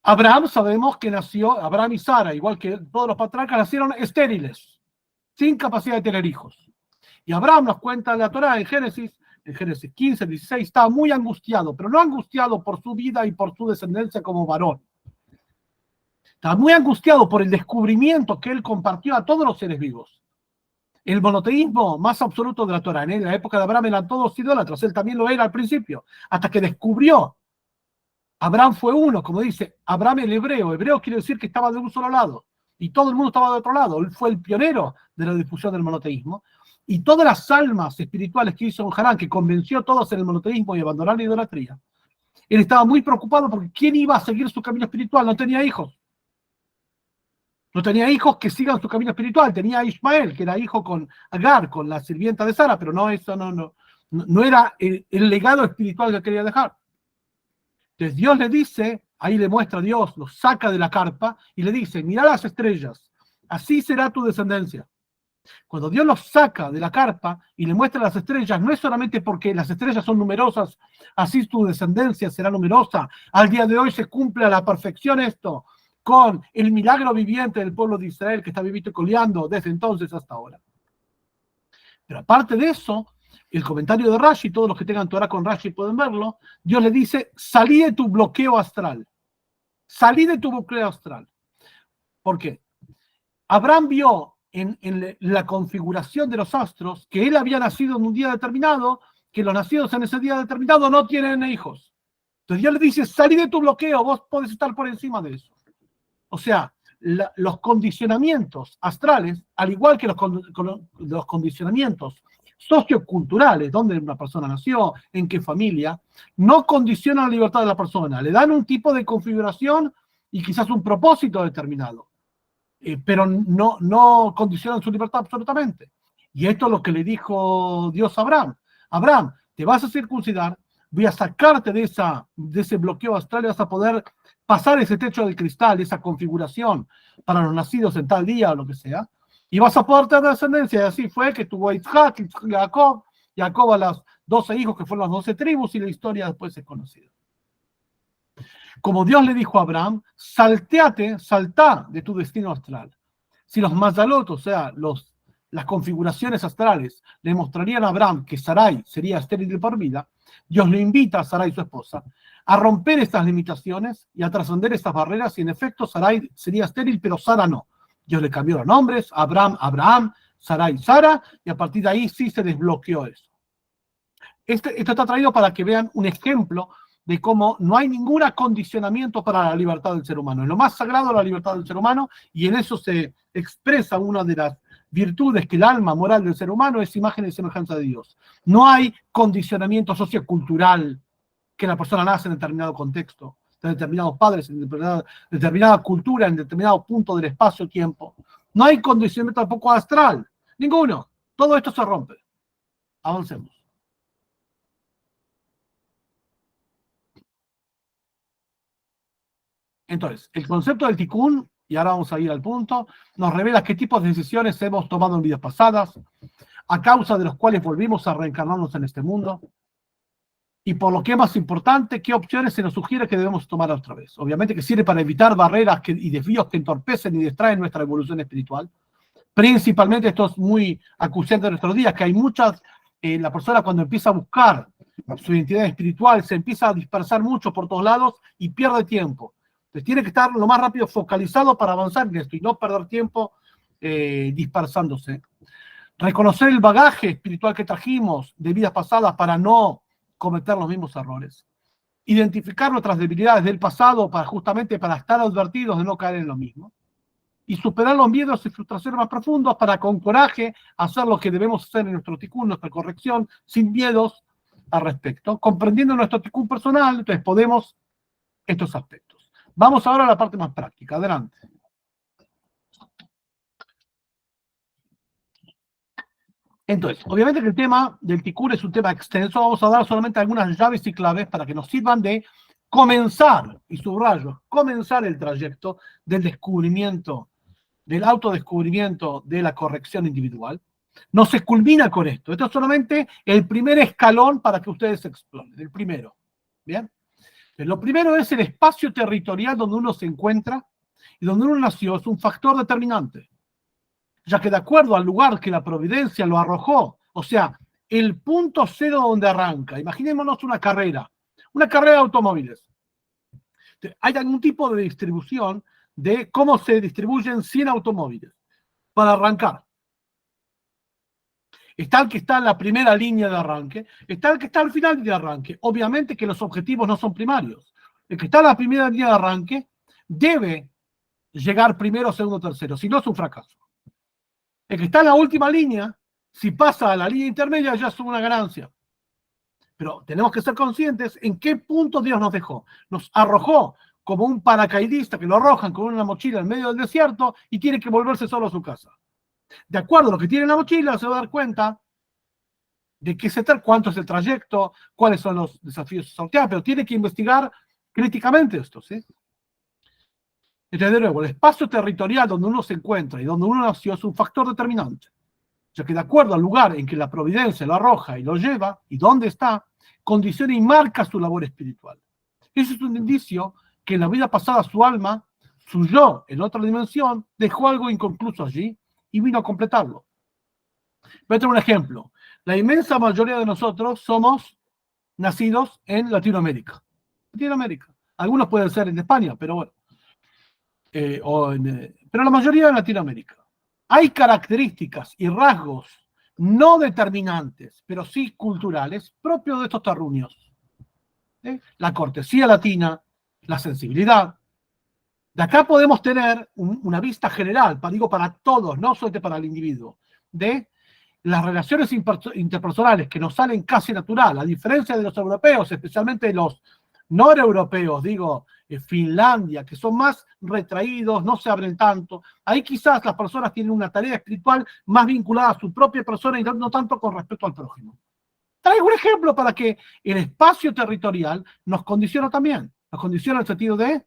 Abraham, sabemos que nació, Abraham y Sara, igual que todos los patriarcas, nacieron estériles, sin capacidad de tener hijos. Y Abraham nos cuenta en la Torá, en Génesis 15, 16, estaba muy angustiado, pero no angustiado por su vida y por su descendencia como varón. Estaba muy angustiado por el descubrimiento que él compartió a todos los seres vivos. El monoteísmo más absoluto de la Torá, en la época de Abraham eran todos idólatras, él también lo era al principio, hasta que descubrió. Abraham fue uno, como dice, Abraham el hebreo quiere decir que estaba de un solo lado, y todo el mundo estaba de otro lado. Él fue el pionero de la difusión del monoteísmo. Y todas las almas espirituales que hizo en Harán, que convenció a todos en el monoteísmo y abandonar la idolatría, él estaba muy preocupado porque ¿quién iba a seguir su camino espiritual? No tenía hijos. No tenía hijos que sigan su camino espiritual. Tenía a Ismael, que era hijo con Agar, con la sirvienta de Sara, pero no, eso no era el legado espiritual que quería dejar. Entonces Dios le dice, ahí le muestra a Dios, lo saca de la carpa y le dice, mira las estrellas, así será tu descendencia. Cuando Dios los saca de la carpa y le muestra las estrellas, no es solamente porque las estrellas son numerosas, así tu descendencia será numerosa. Al día de hoy se cumple a la perfección esto, con el milagro viviente del pueblo de Israel que está vivito y coleando desde entonces hasta ahora. Pero aparte de eso, el comentario de Rashi, todos los que tengan Torah con Rashi pueden verlo, Dios le dice, salí de tu bloqueo astral. Salí de tu bloqueo astral. ¿Por qué? Abraham vio en la configuración de los astros que él había nacido en un día determinado, que los nacidos en ese día determinado no tienen hijos. Entonces Dios le dice, salí de tu bloqueo, vos podés estar por encima de eso. O sea, los condicionamientos astrales, al igual que los condicionamientos socioculturales, donde una persona nació, en qué familia, no condicionan la libertad de la persona, le dan un tipo de configuración y quizás un propósito determinado, pero no condicionan su libertad absolutamente. Y esto es lo que le dijo Dios a Abraham. Abraham, te vas a circuncidar, voy a sacarte de ese bloqueo astral y vas a poder pasar ese techo de cristal, esa configuración para los nacidos en tal día o lo que sea, y vas a poder tener descendencia. Y así fue que tuvo Isaac, Jacob a los 12 hijos que fueron las 12 tribus, y la historia después es conocida. Como Dios le dijo a Abraham, salta de tu destino astral. Si los mazalot, o sea, las configuraciones astrales, le mostrarían a Abraham que Sarai sería estéril por vida, Dios le invita a Sarai, su esposa, a romper estas limitaciones y a trascender estas barreras, y en efecto Sarai sería estéril, pero Sara no. Dios le cambió los nombres, Abraham, Sarai, Sara, y a partir de ahí sí se desbloqueó eso. Esto está traído para que vean un ejemplo de cómo no hay ningún acondicionamiento para la libertad del ser humano. Es lo más sagrado la libertad del ser humano, y en eso se expresa una de las virtudes que el alma moral del ser humano es imagen y semejanza de Dios. No hay condicionamiento sociocultural, que la persona nace en determinado contexto, de determinados padres, en determinada cultura, en determinado punto del espacio-tiempo. No hay condicionamiento tampoco astral, ninguno. Todo esto se rompe. Avancemos. Entonces, el concepto del tikkun, y ahora vamos a ir al punto, nos revela qué tipos de decisiones hemos tomado en vidas pasadas, a causa de los cuales volvimos a reencarnarnos en este mundo, y por lo que es más importante, qué opciones se nos sugiere que debemos tomar otra vez. Obviamente que sirve para evitar barreras y desvíos que entorpecen y distraen nuestra evolución espiritual. Principalmente, esto es muy acuciante de nuestros días, que hay muchas, la persona cuando empieza a buscar su identidad espiritual se empieza a dispersar mucho por todos lados y pierde tiempo. Entonces tiene que estar lo más rápido focalizado para avanzar en esto y no perder tiempo dispersándose. Reconocer el bagaje espiritual que trajimos de vidas pasadas para no cometer los mismos errores. Identificar nuestras debilidades del pasado justamente para estar advertidos de no caer en lo mismo. Y superar los miedos y frustraciones más profundos para con coraje hacer lo que debemos hacer en nuestro tikkun, nuestra corrección, sin miedos al respecto. Comprendiendo nuestro tikkun personal, entonces podemos estos aspectos. Vamos ahora a la parte más práctica. Adelante. Entonces, obviamente que el tema del tikkun es un tema extenso. Vamos a dar solamente algunas llaves y claves para que nos sirvan de comenzar, y subrayo, comenzar el trayecto del descubrimiento, del autodescubrimiento de la corrección individual. No se culmina con esto. Esto es solamente el primer escalón para que ustedes exploren. El primero. ¿Bien? Lo primero es el espacio territorial donde uno se encuentra y donde uno nació. Es un factor determinante, ya que de acuerdo al lugar que la providencia lo arrojó, o sea, el punto cero donde arranca, imaginémonos una carrera de automóviles. Hay algún tipo de distribución de cómo se distribuyen 100 automóviles para arrancar. Está el que está en la primera línea de arranque, está el que está al final de arranque. Obviamente que los objetivos no son primarios. El que está en la primera línea de arranque debe llegar primero, segundo, tercero, si no es un fracaso. El que está en la última línea, si pasa a la línea intermedia, ya es una ganancia. Pero tenemos que ser conscientes en qué punto Dios nos dejó. Nos arrojó como un paracaidista que lo arrojan con una mochila en medio del desierto y tiene que volverse solo a su casa. De acuerdo a lo que tiene en la mochila, se va a dar cuenta de qué se trata, cuánto es el trayecto, cuáles son los desafíos a sortear, pero tiene que investigar críticamente esto, ¿sí? Entonces, de nuevo, el espacio territorial donde uno se encuentra y donde uno nació es un factor determinante, ya que de acuerdo al lugar en que la providencia lo arroja y lo lleva, y dónde está, condiciona y marca su labor espiritual. Eso es un indicio que en la vida pasada su alma, su yo en otra dimensión, dejó algo inconcluso allí y vino a completarlo. Voy a tener un ejemplo. La inmensa mayoría de nosotros somos nacidos en Latinoamérica. Latinoamérica. Algunos pueden ser en España, pero bueno. Pero la mayoría en Latinoamérica. Hay características y rasgos no determinantes, pero sí culturales, propios de estos terruños. La cortesía latina, la sensibilidad. De acá podemos tener una vista general, digo para todos, no solamente para el individuo, de las relaciones interpersonales que nos salen casi natural, a diferencia de los europeos, especialmente los noreuropeos, digo, Finlandia, que son más retraídos, no se abren tanto. Ahí quizás las personas tienen una tarea espiritual más vinculada a su propia persona y no tanto con respecto al prójimo. Traigo un ejemplo para que el espacio territorial nos condiciona también. Nos condiciona en el sentido de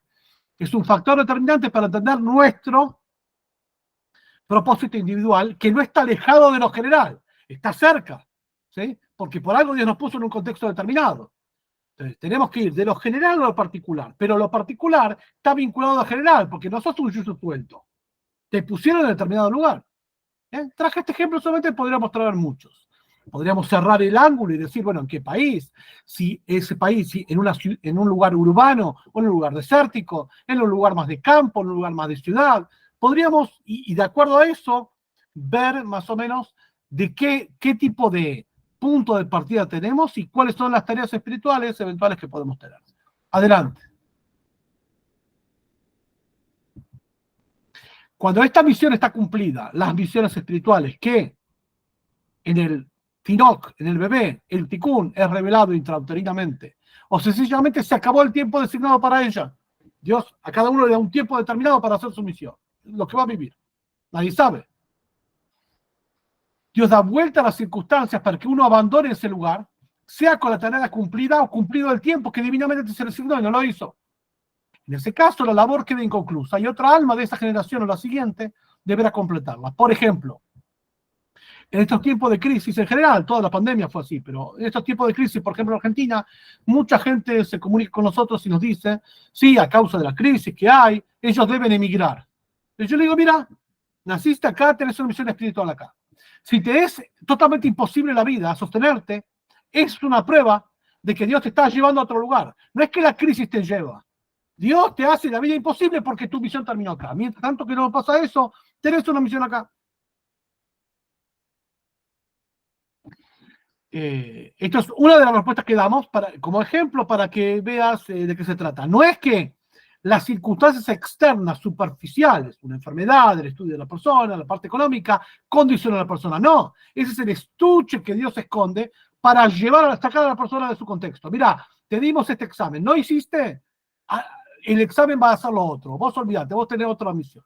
es un factor determinante para entender nuestro propósito individual, que no está alejado de lo general, está cerca, ¿sí? Porque por algo Dios nos puso en un contexto determinado. Entonces, tenemos que ir de lo general a lo particular, pero lo particular está vinculado a lo general, porque no sos un yuyu suelto. Te pusieron en determinado lugar. Traje este ejemplo, solamente podríamos traer muchos. Podríamos cerrar el ángulo y decir, bueno, ¿en qué país? Si ese país, si en un lugar urbano, o en un lugar desértico, en un lugar más de campo, en un lugar más de ciudad. Podríamos, y de acuerdo a eso, ver más o menos de qué tipo de punto de partida tenemos y cuáles son las tareas espirituales eventuales que podemos tener. Adelante. Cuando esta misión está cumplida, las misiones espirituales que en el Tinoc, en el bebé, el Tikkun es revelado intrauterinamente, o sencillamente se acabó el tiempo designado para ella. Dios a cada uno le da un tiempo determinado para hacer su misión, lo que va a vivir. Nadie sabe. Dios da vuelta a las circunstancias para que uno abandone ese lugar, sea con la tarea cumplida o cumplido el tiempo que divinamente se le asignó y no lo hizo. En ese caso, la labor queda inconclusa y otra alma de esa generación o la siguiente deberá completarla. Por ejemplo, en estos tiempos de crisis, en general, toda la pandemia fue así, pero en estos tiempos de crisis, por ejemplo en Argentina, mucha gente se comunica con nosotros y nos dice, sí, a causa de la crisis que hay, ellos deben emigrar. Y yo le digo, mira, naciste acá, tenés una misión espiritual acá. Si te es totalmente imposible la vida sostenerte, es una prueba de que Dios te está llevando a otro lugar. No es que la crisis te lleva. Dios te hace la vida imposible porque tu misión terminó acá. Mientras tanto que no pasa eso, tenés una misión acá. Esto es una de las respuestas que damos como ejemplo para que veas de qué se trata. No es que las circunstancias externas, superficiales, una enfermedad, el estudio de la persona, la parte económica, condicionan a la persona. No, ese es el estuche que Dios esconde para sacar a la persona de su contexto. Mira, te dimos este examen, no hiciste, el examen va a hacer lo otro. Vos olvidate, vos tenés otra misión.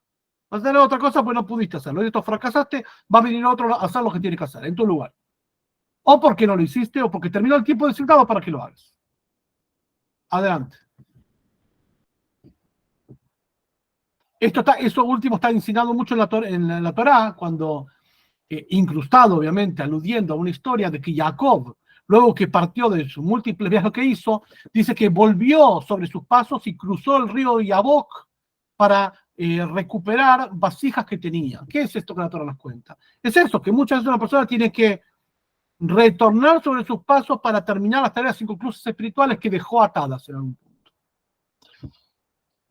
Vas a tener otra cosa pues no pudiste hacerlo. Y esto fracasaste, va a venir otro a hacer lo que tiene que hacer en tu lugar. O porque no lo hiciste, o porque terminó el tiempo designado para que lo hagas. Adelante. Eso último está enseñado mucho en la Torá, cuando, incrustado, obviamente, aludiendo a una historia de que Jacob, luego que partió de sus múltiples viajes que hizo, dice que volvió sobre sus pasos y cruzó el río Yabok para recuperar vasijas que tenía. ¿Qué es esto que la Torá nos cuenta? Es eso, que muchas veces una persona tiene que retornar sobre sus pasos para terminar las tareas inconclusas espirituales que dejó atadas en algún punto.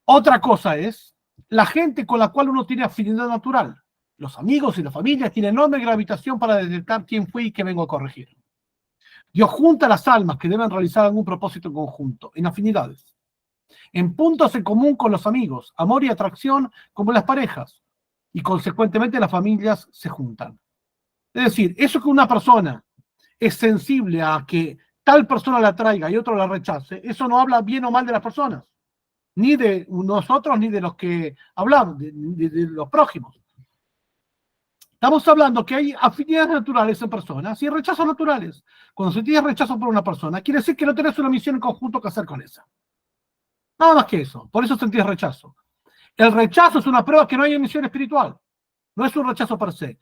Otra cosa es la gente con la cual uno tiene afinidad natural. Los amigos y la familia tienen enorme gravitación para detectar quién fue y qué vengo a corregir. Dios junta las almas que deben realizar algún propósito en conjunto, en afinidades, en puntos en común con los amigos, amor y atracción como las parejas, y consecuentemente las familias se juntan. Es decir, eso que una persona es sensible a que tal persona la atraiga y otro la rechace, eso no habla bien o mal de las personas, ni de nosotros ni de los que hablamos, de los prójimos. Estamos hablando que hay afinidades naturales en personas y rechazos naturales. Cuando se tiene rechazo por una persona, quiere decir que no tenés una misión en conjunto que hacer con esa. Nada más que eso. Por eso sentís rechazo. El rechazo es una prueba que no hay misión espiritual. No es un rechazo per se.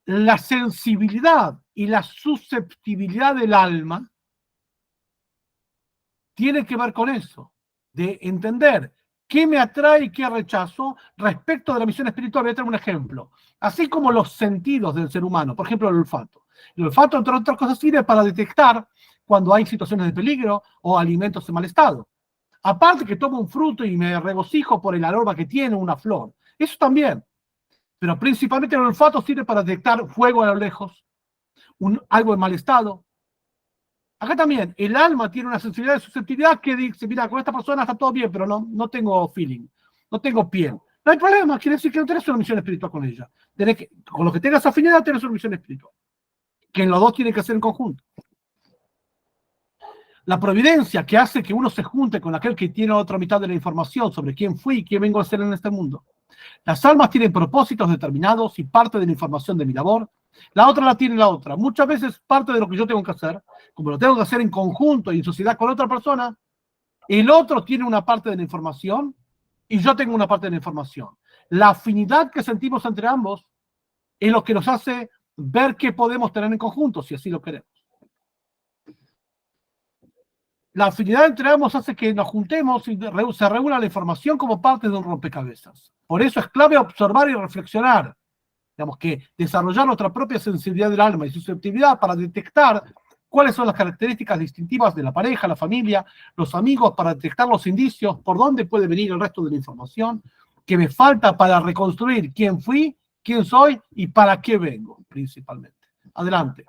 La sensibilidad y la susceptibilidad del alma tiene que ver con eso, de entender qué me atrae y qué rechazo respecto de la misión espiritual. Voy a traer un ejemplo. Así como los sentidos del ser humano, por ejemplo el olfato. El olfato, entre otras cosas, sirve para detectar cuando hay situaciones de peligro o alimentos en mal estado. Aparte que tomo un fruto y me regocijo por el aroma que tiene una flor. Eso también. Pero principalmente el olfato sirve para detectar fuego a lo lejos, algo en mal estado. Acá también, el alma tiene una sensibilidad de susceptibilidad que dice, mira, con esta persona está todo bien, pero no tengo feeling, no tengo piel. No hay problema, quiere decir que no tenés una misión espiritual con ella. Con lo que tengas afinidad, tenés una misión espiritual. Que en los dos tienen que hacer en conjunto. La providencia que hace que uno se junte con aquel que tiene otra mitad de la información sobre quién fui y quién vengo a ser en este mundo. Las almas tienen propósitos determinados y parte de la información de mi labor. La otra la tiene la otra. Muchas veces parte de lo que yo tengo que hacer, como lo tengo que hacer en conjunto y en sociedad con otra persona, el otro tiene una parte de la información y yo tengo una parte de la información. La afinidad que sentimos entre ambos es lo que nos hace ver qué podemos tener en conjunto, si así lo queremos. La afinidad entre ambos hace que nos juntemos y se reúna la información como parte de un rompecabezas. Por eso es clave observar y reflexionar. Digamos que desarrollar nuestra propia sensibilidad del alma y susceptibilidad para detectar cuáles son las características distintivas de la pareja, la familia, los amigos, para detectar los indicios, por dónde puede venir el resto de la información que me falta para reconstruir quién fui, quién soy y para qué vengo, principalmente. Adelante.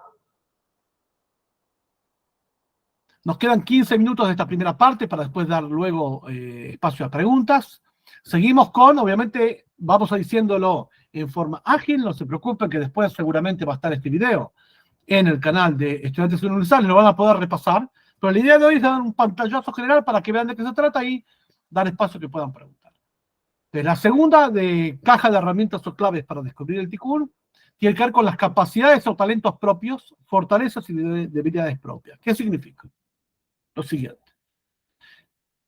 Nos quedan 15 minutos de esta primera parte para después dar luego espacio a preguntas. Seguimos con, obviamente, vamos a diciéndolo en forma ágil, no se preocupen que después seguramente va a estar este video en el canal de Estudiantes Universales, lo van a poder repasar, pero la idea de hoy es dar un pantallazo general para que vean de qué se trata y dar espacio que puedan preguntar. La segunda de caja de herramientas o claves para descubrir el Tikkun tiene que ver con las capacidades o talentos propios, fortalezas y debilidades propias. ¿Qué significa? Lo siguiente.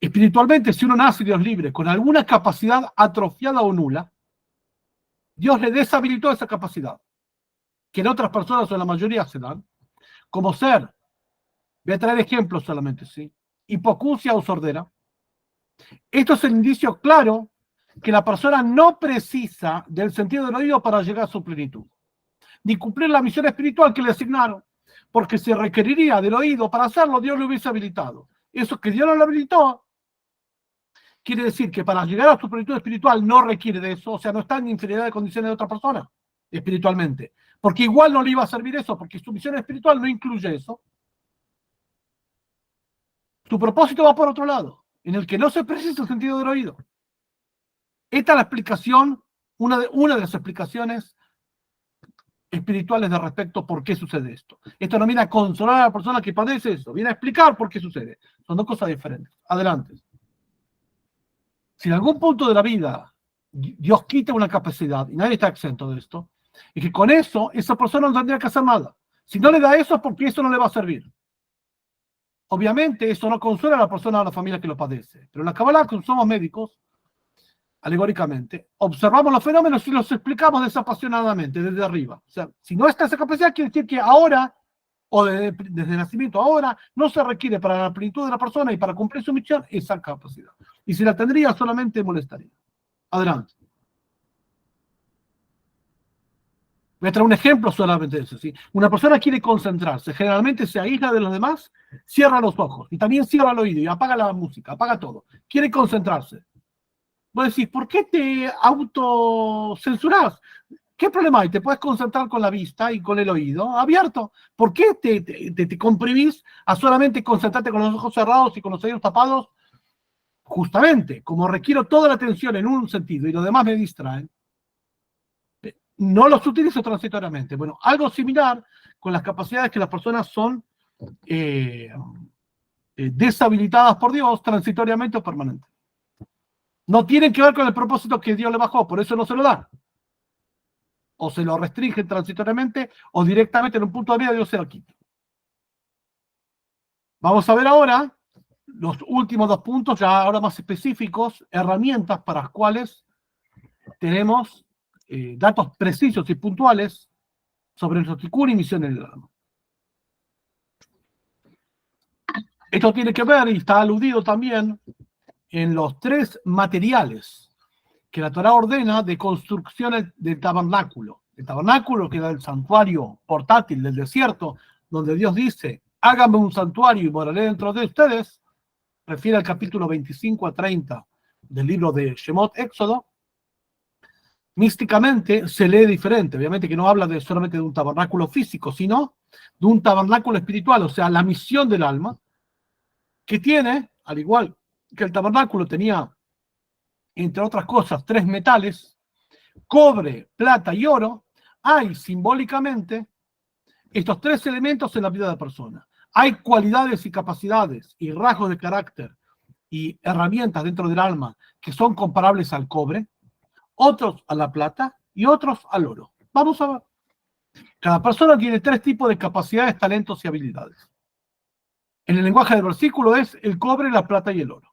Espiritualmente, si uno nace Dios libre con alguna capacidad atrofiada o nula, Dios le deshabilitó esa capacidad, que en otras personas o en la mayoría se dan, como ser, voy a traer ejemplos solamente, ¿sí? Hipoacusia o sordera. Esto es el indicio claro que la persona no precisa del sentido del oído para llegar a su plenitud, ni cumplir la misión espiritual que le asignaron, porque se requeriría del oído para hacerlo, Dios lo hubiese habilitado. Eso que Dios no lo habilitó, quiere decir que para llegar a su plenitud espiritual no requiere de eso, o sea, no está en inferioridad de condiciones de otra persona, espiritualmente. Porque igual no le iba a servir eso, porque su misión espiritual no incluye eso. Su propósito va por otro lado, en el que no se precisa el sentido del oído. Esta es la explicación, una de las explicaciones espirituales de respecto a por qué sucede esto. Esto no viene a consolar a la persona que padece eso, viene a explicar por qué sucede. Son dos cosas diferentes. Adelante. Si en algún punto de la vida Dios quita una capacidad, y nadie está exento de esto, y que con eso esa persona no tendría que hacer nada. Si no le da eso es porque eso no le va a servir. Obviamente eso no consuela a la persona o a la familia que lo padece. Pero en la Kabbalah, como somos médicos, alegóricamente, observamos los fenómenos y los explicamos desapasionadamente, desde arriba. O sea, si no está esa capacidad, quiere decir que ahora, o desde el nacimiento ahora, no se requiere para la plenitud de la persona y para cumplir su misión esa capacidad. Y si la tendría, solamente molestaría. Adelante. Voy a traer un ejemplo solamente de eso. ¿Sí? Una persona quiere concentrarse, generalmente se aísla de los demás, cierra los ojos y también cierra el oído y apaga la música, apaga todo. Quiere concentrarse. Vos decís, ¿por qué te autocensurás? ¿Qué problema hay? Te puedes concentrar con la vista y con el oído abierto. ¿Por qué te comprimís a solamente concentrarte con los ojos cerrados y con los oídos tapados? Justamente, como requiero toda la atención en un sentido y los demás me distraen, no los utilizo transitoriamente. Bueno, algo similar con las capacidades que las personas son deshabilitadas por Dios transitoriamente o permanentemente. No tienen que ver con el propósito que Dios le bajó, por eso no se lo da. O se lo restringe transitoriamente, o directamente en un punto de vida Dios se lo quita. Vamos a ver ahora los últimos dos puntos, ya ahora más específicos, herramientas para las cuales tenemos datos precisos y puntuales sobre nuestro Tikkun y misión en el alma. Esto tiene que ver, y está aludido también, en los tres materiales que la Torá ordena de construcción del tabernáculo. El tabernáculo, que era el santuario portátil del desierto, donde Dios dice, háganme un santuario y moraré dentro de ustedes, refiere al capítulo 25 a 30 del libro de Shemot, Éxodo. Místicamente se lee diferente, obviamente que no habla solamente de un tabernáculo físico, sino de un tabernáculo espiritual, o sea, la misión del alma, que tiene, al igual que el tabernáculo tenía, entre otras cosas, 3 metales, cobre, plata y oro, hay simbólicamente estos 3 elementos en la vida de la persona. Hay cualidades y capacidades y rasgos de carácter y herramientas dentro del alma que son comparables al cobre, otros a la plata y otros al oro. Vamos a ver. Cada persona tiene 3 tipos de capacidades, talentos y habilidades. En el lenguaje del versículo es el cobre, la plata y el oro.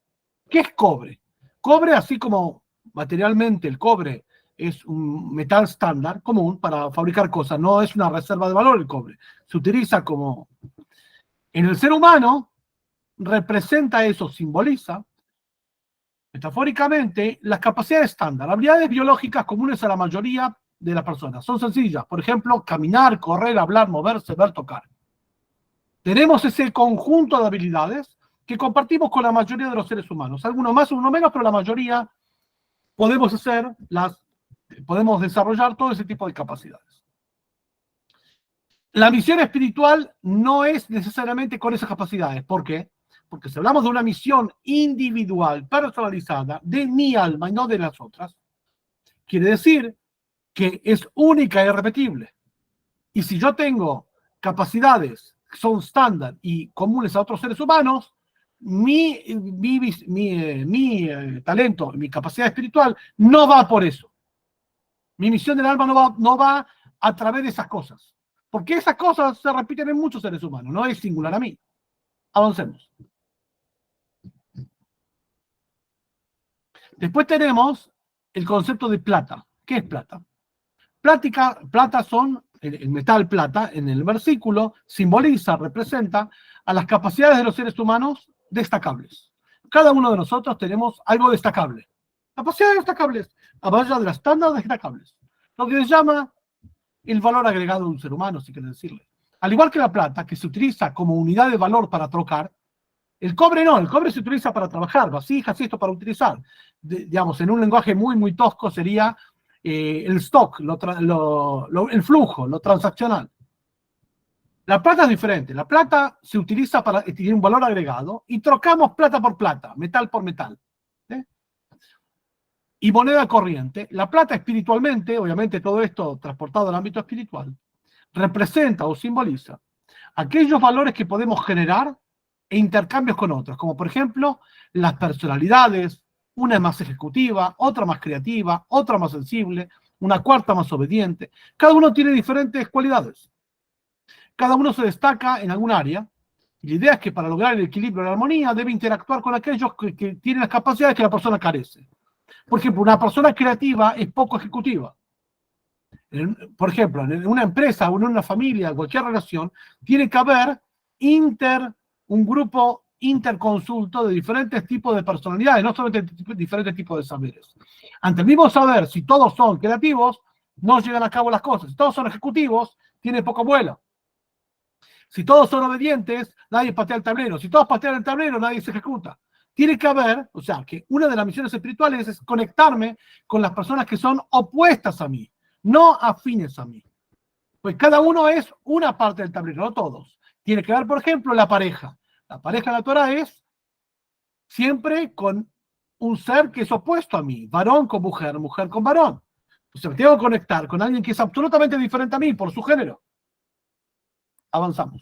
¿Qué es cobre? Cobre, así como materialmente el cobre es un metal estándar común para fabricar cosas, no es una reserva de valor el cobre. Se utiliza como... En el ser humano representa eso, simboliza metafóricamente las capacidades estándar, habilidades biológicas comunes a la mayoría de las personas. Son sencillas, por ejemplo, caminar, correr, hablar, moverse, ver, tocar. Tenemos ese conjunto de habilidades que compartimos con la mayoría de los seres humanos. Algunos más, unos menos, pero la mayoría podemos desarrollar todo ese tipo de capacidades. La misión espiritual no es necesariamente con esas capacidades. ¿Por qué? Porque si hablamos de una misión individual, personalizada, de mi alma y no de las otras, quiere decir que es única e irrepetible. Y si yo capacidades que son estándar y comunes a otros seres humanos, mi talento, mi capacidad espiritual no va por eso. Mi misión del alma no va a través de esas cosas. Porque esas cosas se repiten en muchos seres humanos, no es singular a mí. Avancemos. Después tenemos el concepto de plata. ¿Qué es plata? Plata son, el metal plata, en el versículo, simboliza, representa a las capacidades de los seres humanos destacables. Cada uno de nosotros tenemos algo destacable. Capacidades destacables, a base de las estándares destacables. Lo que se llama el valor agregado de un ser humano, si quieres decirle. Al igual que la plata, que se utiliza como unidad de valor para trocar, el cobre no, el cobre se utiliza para trabajar, vasijas y esto para utilizar. Digamos, en un lenguaje muy, muy tosco sería el stock, el flujo, lo transaccional. La plata es diferente. La plata se utiliza para tiene un valor agregado y trocamos plata por plata, metal por metal. ¿Sí? Y moneda corriente. La plata espiritualmente, obviamente todo esto transportado al ámbito espiritual, representa o simboliza aquellos valores que podemos generar e intercambios con otros, como por ejemplo las personalidades. Una es más ejecutiva, otra más creativa, otra más sensible, una cuarta más obediente. Cada uno tiene diferentes cualidades. Cada uno se destaca en algún área. Y la idea es que para lograr el equilibrio y la armonía debe interactuar con aquellos que tienen las capacidades que la persona carece. Por ejemplo, una persona creativa es poco ejecutiva. Por ejemplo, en una empresa o en una familia, en cualquier relación, tiene que haber un grupo interconsulto de diferentes tipos de personalidades, no solamente diferentes tipos de saberes. Ante el mismo saber, si todos son creativos, no llegan a cabo las cosas. Si todos son ejecutivos, tiene poco vuelo. Si todos son obedientes, nadie patea el tablero. Si todos patean el tablero, nadie se ejecuta. Tiene que haber, o sea, que una de las misiones espirituales es conectarme con las personas que son opuestas a mí, no afines a mí. Pues cada uno es una parte del tablero, no todos. Tiene que ver, por ejemplo, la pareja. La pareja en la Torah es siempre con un ser que es opuesto a mí, varón con mujer, mujer con varón. O sea, me tengo que conectar con alguien que es absolutamente diferente a mí por su género. Avanzamos.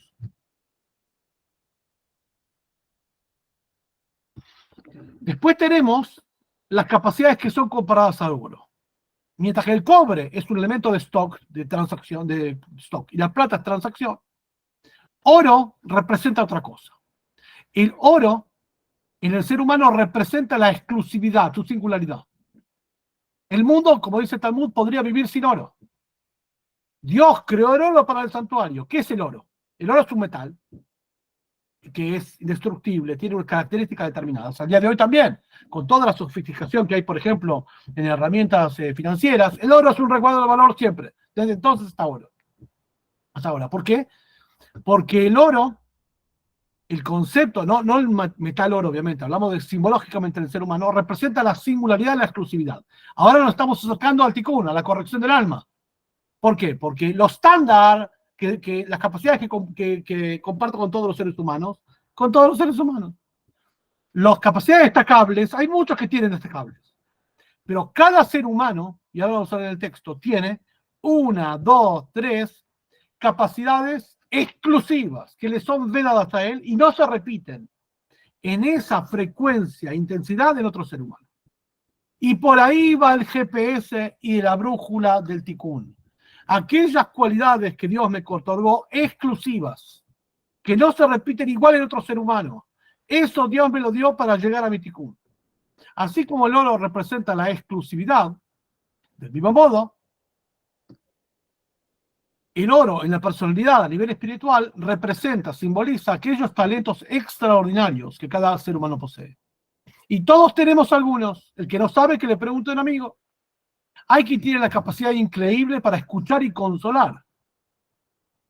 Después tenemos las capacidades que son comparadas al oro. Mientras que el cobre es un elemento de stock, de transacción, de stock, y la plata es transacción, oro representa otra cosa. El oro en el ser humano representa la exclusividad, su singularidad. El mundo, como dice Talmud, podría vivir sin oro. Dios creó el oro para el santuario. ¿Qué es el oro? El oro es un metal que es indestructible, tiene una característica determinada. Al día de hoy también, con toda la sofisticación que hay, por ejemplo, en herramientas financieras, el oro es un resguardo de valor siempre. desde entonces hasta ahora. Hasta ahora. ¿Por qué? Porque el oro, el concepto, no el metal oro, obviamente, hablamos de simbológicamente del ser humano, representa la singularidad y la exclusividad. Ahora nos estamos acercando al tikkun, a la corrección del alma. ¿Por qué? Porque los estándar, las capacidades que comparto con todos los seres humanos, las capacidades destacables, hay muchos que tienen destacables, pero cada ser humano, y ahora vamos a ver en el texto, tiene 1, 2, 3 capacidades exclusivas que le son vedadas a él y no se repiten en esa frecuencia, intensidad en otro ser humano. Y por ahí va el GPS y la brújula del tikkun. Aquellas cualidades que Dios me otorgó exclusivas, que no se repiten igual en otro ser humano. Eso Dios me lo dio para llegar a mi tikkun. Así como el oro representa la exclusividad, del mismo modo, el oro en la personalidad a nivel espiritual representa, simboliza aquellos talentos extraordinarios que cada ser humano posee. Y todos tenemos algunos. El que no sabe, que le pregunte a un amigo. Hay quien tiene la capacidad increíble para escuchar y consolar.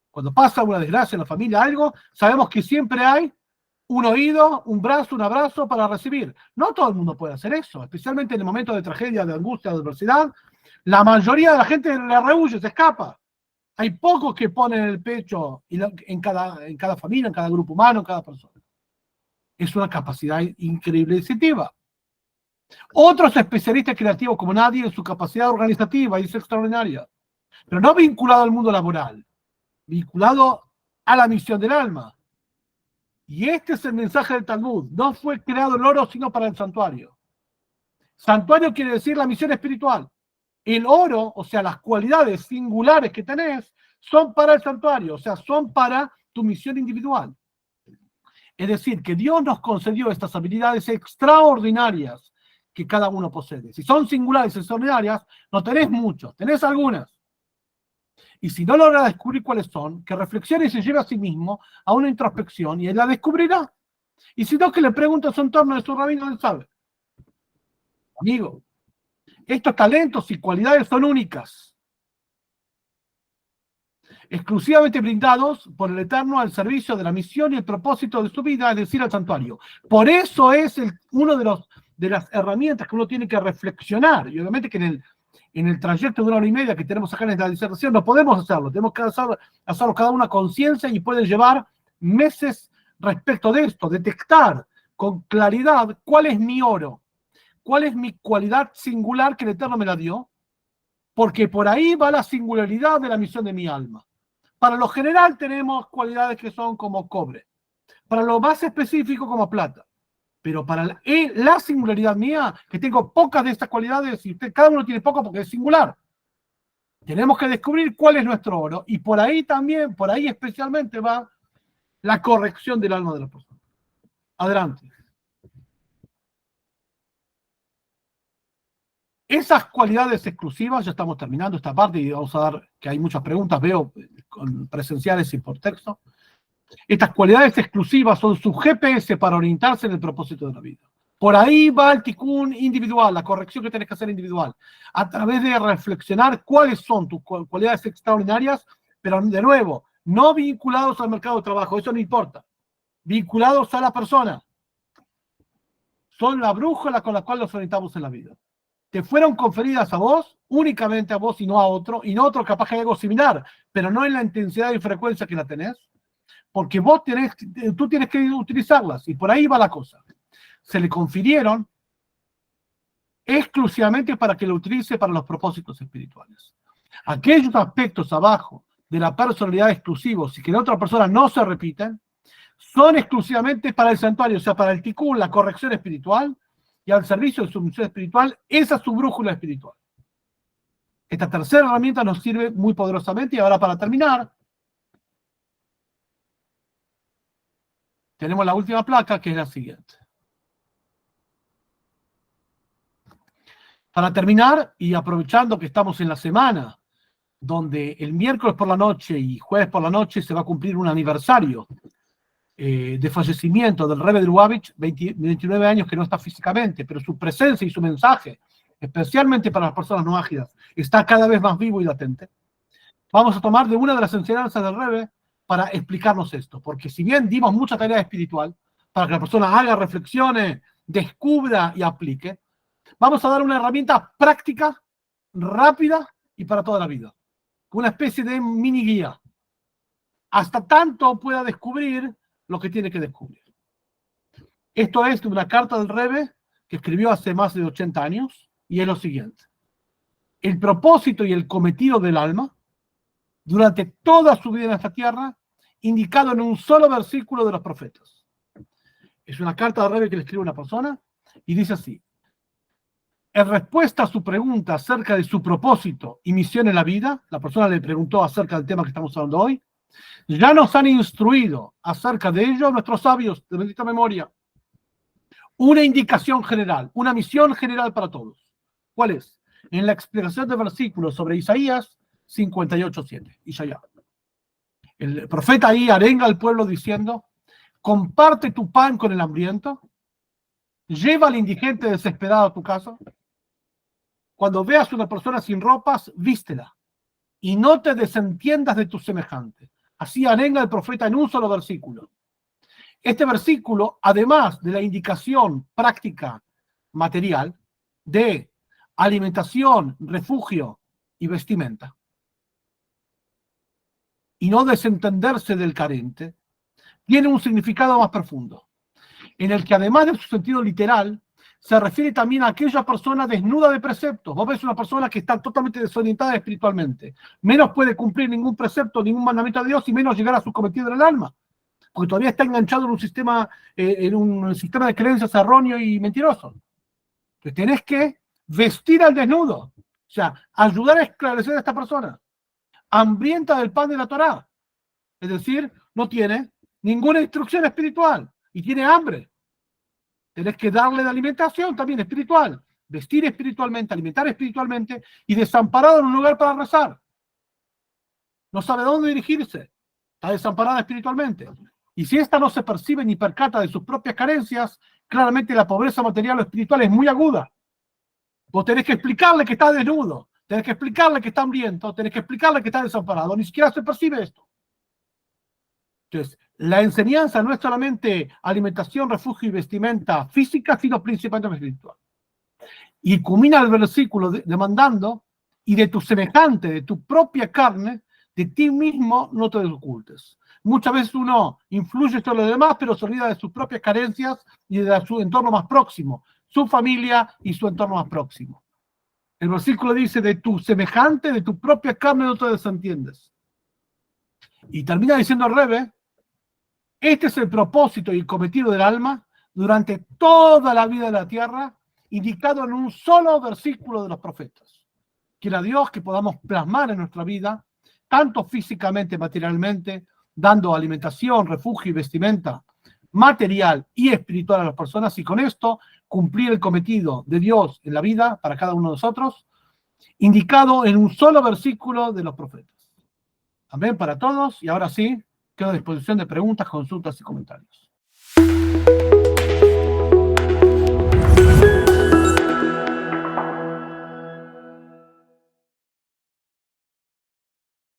Cuando pasa una desgracia en la familia, algo, sabemos que siempre hay un oído, un brazo, un abrazo para recibir. No todo el mundo puede hacer eso, especialmente en el momento de tragedia, de angustia, de adversidad. La mayoría de la gente le rehuye, se escapa. Hay pocos que ponen el pecho en cada familia, en cada grupo humano, en cada persona. Es una capacidad increíble y sensitiva. Otros especialistas creativos como nadie en su capacidad organizativa y es extraordinaria, pero no vinculado al mundo laboral, vinculado a la misión del alma. Y este es el mensaje del Talmud. No fue creado el oro sino para el santuario. Santuario quiere decir la misión espiritual. El oro, o sea, las cualidades singulares que tenés, son para el santuario, o sea, son para tu misión individual. Es decir, que Dios nos concedió estas habilidades extraordinarias que cada uno posee. Si son singulares y extraordinarias, no tenés muchos, tenés algunas. Y si no logra descubrir cuáles son, que reflexione y se lleve a sí mismo a una introspección y él la descubrirá. Y si no, que le pregunte a su entorno de su rabino, él sabe. Amigo, estos talentos y cualidades son únicas, exclusivamente brindados por el Eterno al servicio de la misión y el propósito de su vida, es decir, al santuario. Por eso es uno de las herramientas que uno tiene que reflexionar. Y obviamente que en el trayecto de 1 hora y media que tenemos acá en la disertación no podemos hacerlo. Tenemos que hacerlo cada una conciencia y puede llevar meses respecto de esto, detectar con claridad cuál es mi oro, cuál es mi cualidad singular que el Eterno me la dio, porque por ahí va la singularidad de la misión de mi alma. Para lo general tenemos cualidades que son como cobre, para lo más específico como plata, pero para la singularidad mía, que tengo pocas de estas cualidades, y cada uno tiene poco porque es singular, tenemos que descubrir cuál es nuestro oro, y por ahí también, por ahí especialmente va la corrección del alma de la persona. Adelante. Esas cualidades exclusivas, ya estamos terminando esta parte y vamos a dar, que hay muchas preguntas, veo, con presenciales y por texto. Estas cualidades exclusivas son su GPS para orientarse en el propósito de la vida. Por ahí va el tikkun individual, la corrección que tienes que hacer individual, a través de reflexionar cuáles son tus cualidades extraordinarias, pero de nuevo, no vinculados al mercado de trabajo, eso no importa, vinculados a la persona. Son la brújula con la cual nos orientamos en la vida. Te fueron conferidas a vos, únicamente a vos y no a otro, y no a otro capaz que hay algo similar, pero no en la intensidad y frecuencia que la tenés, porque tú tienes que utilizarlas, y por ahí va la cosa. Se le confirieron exclusivamente para que lo utilice para los propósitos espirituales. Aquellos aspectos abajo de la personalidad exclusivos y que en otra persona no se repiten, son exclusivamente para el santuario, o sea, para el tikkun, la corrección espiritual, y al servicio de su misión espiritual. Esa es su brújula espiritual. Esta tercera herramienta nos sirve muy poderosamente. Y ahora, para terminar, tenemos la última placa, que es la siguiente. Para terminar, y aprovechando que estamos en la semana, donde el miércoles por la noche y jueves por la noche se va a cumplir un aniversario de fallecimiento del Rebbe de Lubavitch, 29 años que no está físicamente, pero su presencia y su mensaje, especialmente para las personas no ágidas, está cada vez más vivo y latente. Vamos a tomar de una de las enseñanzas del Rebbe para explicarnos esto, porque si bien dimos mucha tarea espiritual, para que la persona haga reflexiones, descubra y aplique, vamos a dar una herramienta práctica, rápida y para toda la vida. Una especie de mini guía. Hasta tanto pueda descubrir lo que tiene que descubrir. Esto es una carta del Rebbe que escribió hace más de 80 años y es lo siguiente. El propósito y el cometido del alma durante toda su vida en esta tierra, indicado en un solo versículo de los profetas. Es una carta del Rebbe que le escribe una persona y dice así. En respuesta a su pregunta acerca de su propósito y misión en la vida, la persona le preguntó acerca del tema que estamos hablando hoy, ya nos han instruido acerca de ello nuestros sabios de bendita memoria. Una indicación general, una misión general para todos. ¿Cuál es? En la explicación del versículo sobre Isaías 58:7. Isaías. El profeta ahí arenga al pueblo diciendo, comparte tu pan con el hambriento, lleva al indigente desesperado a tu casa. Cuando veas una persona sin ropas, vístela y no te desentiendas de tu semejante. Así arenga el profeta en un solo versículo. Este versículo, además de la indicación práctica material de alimentación, refugio y vestimenta, y no desentenderse del carente, tiene un significado más profundo, en el que además de su sentido literal, se refiere también a aquella persona desnuda de preceptos. Vos ves una persona que está totalmente desorientada espiritualmente, menos puede cumplir ningún precepto, ningún mandamiento de Dios y menos llegar a su cometido en el alma, porque todavía está enganchado en un sistema de creencias erróneo y mentiroso. Entonces tenés que vestir al desnudo, o sea, ayudar a esclarecer a esta persona, hambrienta del pan de la Torá, es decir, no tiene ninguna instrucción espiritual y tiene hambre. Tenés que darle de alimentación también espiritual, vestir espiritualmente, alimentar espiritualmente y desamparado en un lugar para rezar. No sabe dónde dirigirse, está desamparada espiritualmente. Y si ésta no se percibe ni percata de sus propias carencias, claramente la pobreza material o espiritual es muy aguda. Vos tenés que explicarle que está desnudo, tenés que explicarle que está hambriento, tenés que explicarle que está desamparado, ni siquiera se percibe esto. Entonces, la enseñanza no es solamente alimentación, refugio y vestimenta física, sino principalmente espiritual. Y culmina el versículo demandando, y de tu semejante, de tu propia carne, de ti mismo no te desocultes. Muchas veces uno influye sobre los demás, pero se olvida de sus propias carencias y de su entorno más próximo, su familia y su entorno más próximo. El versículo dice, de tu semejante, de tu propia carne no te desentiendes. Y termina diciendo el Rebbe, este es el propósito y el cometido del alma durante toda la vida de la tierra, indicado en un solo versículo de los profetas. Quiera Dios que podamos plasmar en nuestra vida, tanto físicamente, materialmente, dando alimentación, refugio y vestimenta material y espiritual a las personas, y con esto cumplir el cometido de Dios en la vida para cada uno de nosotros, indicado en un solo versículo de los profetas. Amén para todos, y ahora sí, quedo a disposición de preguntas, consultas y comentarios.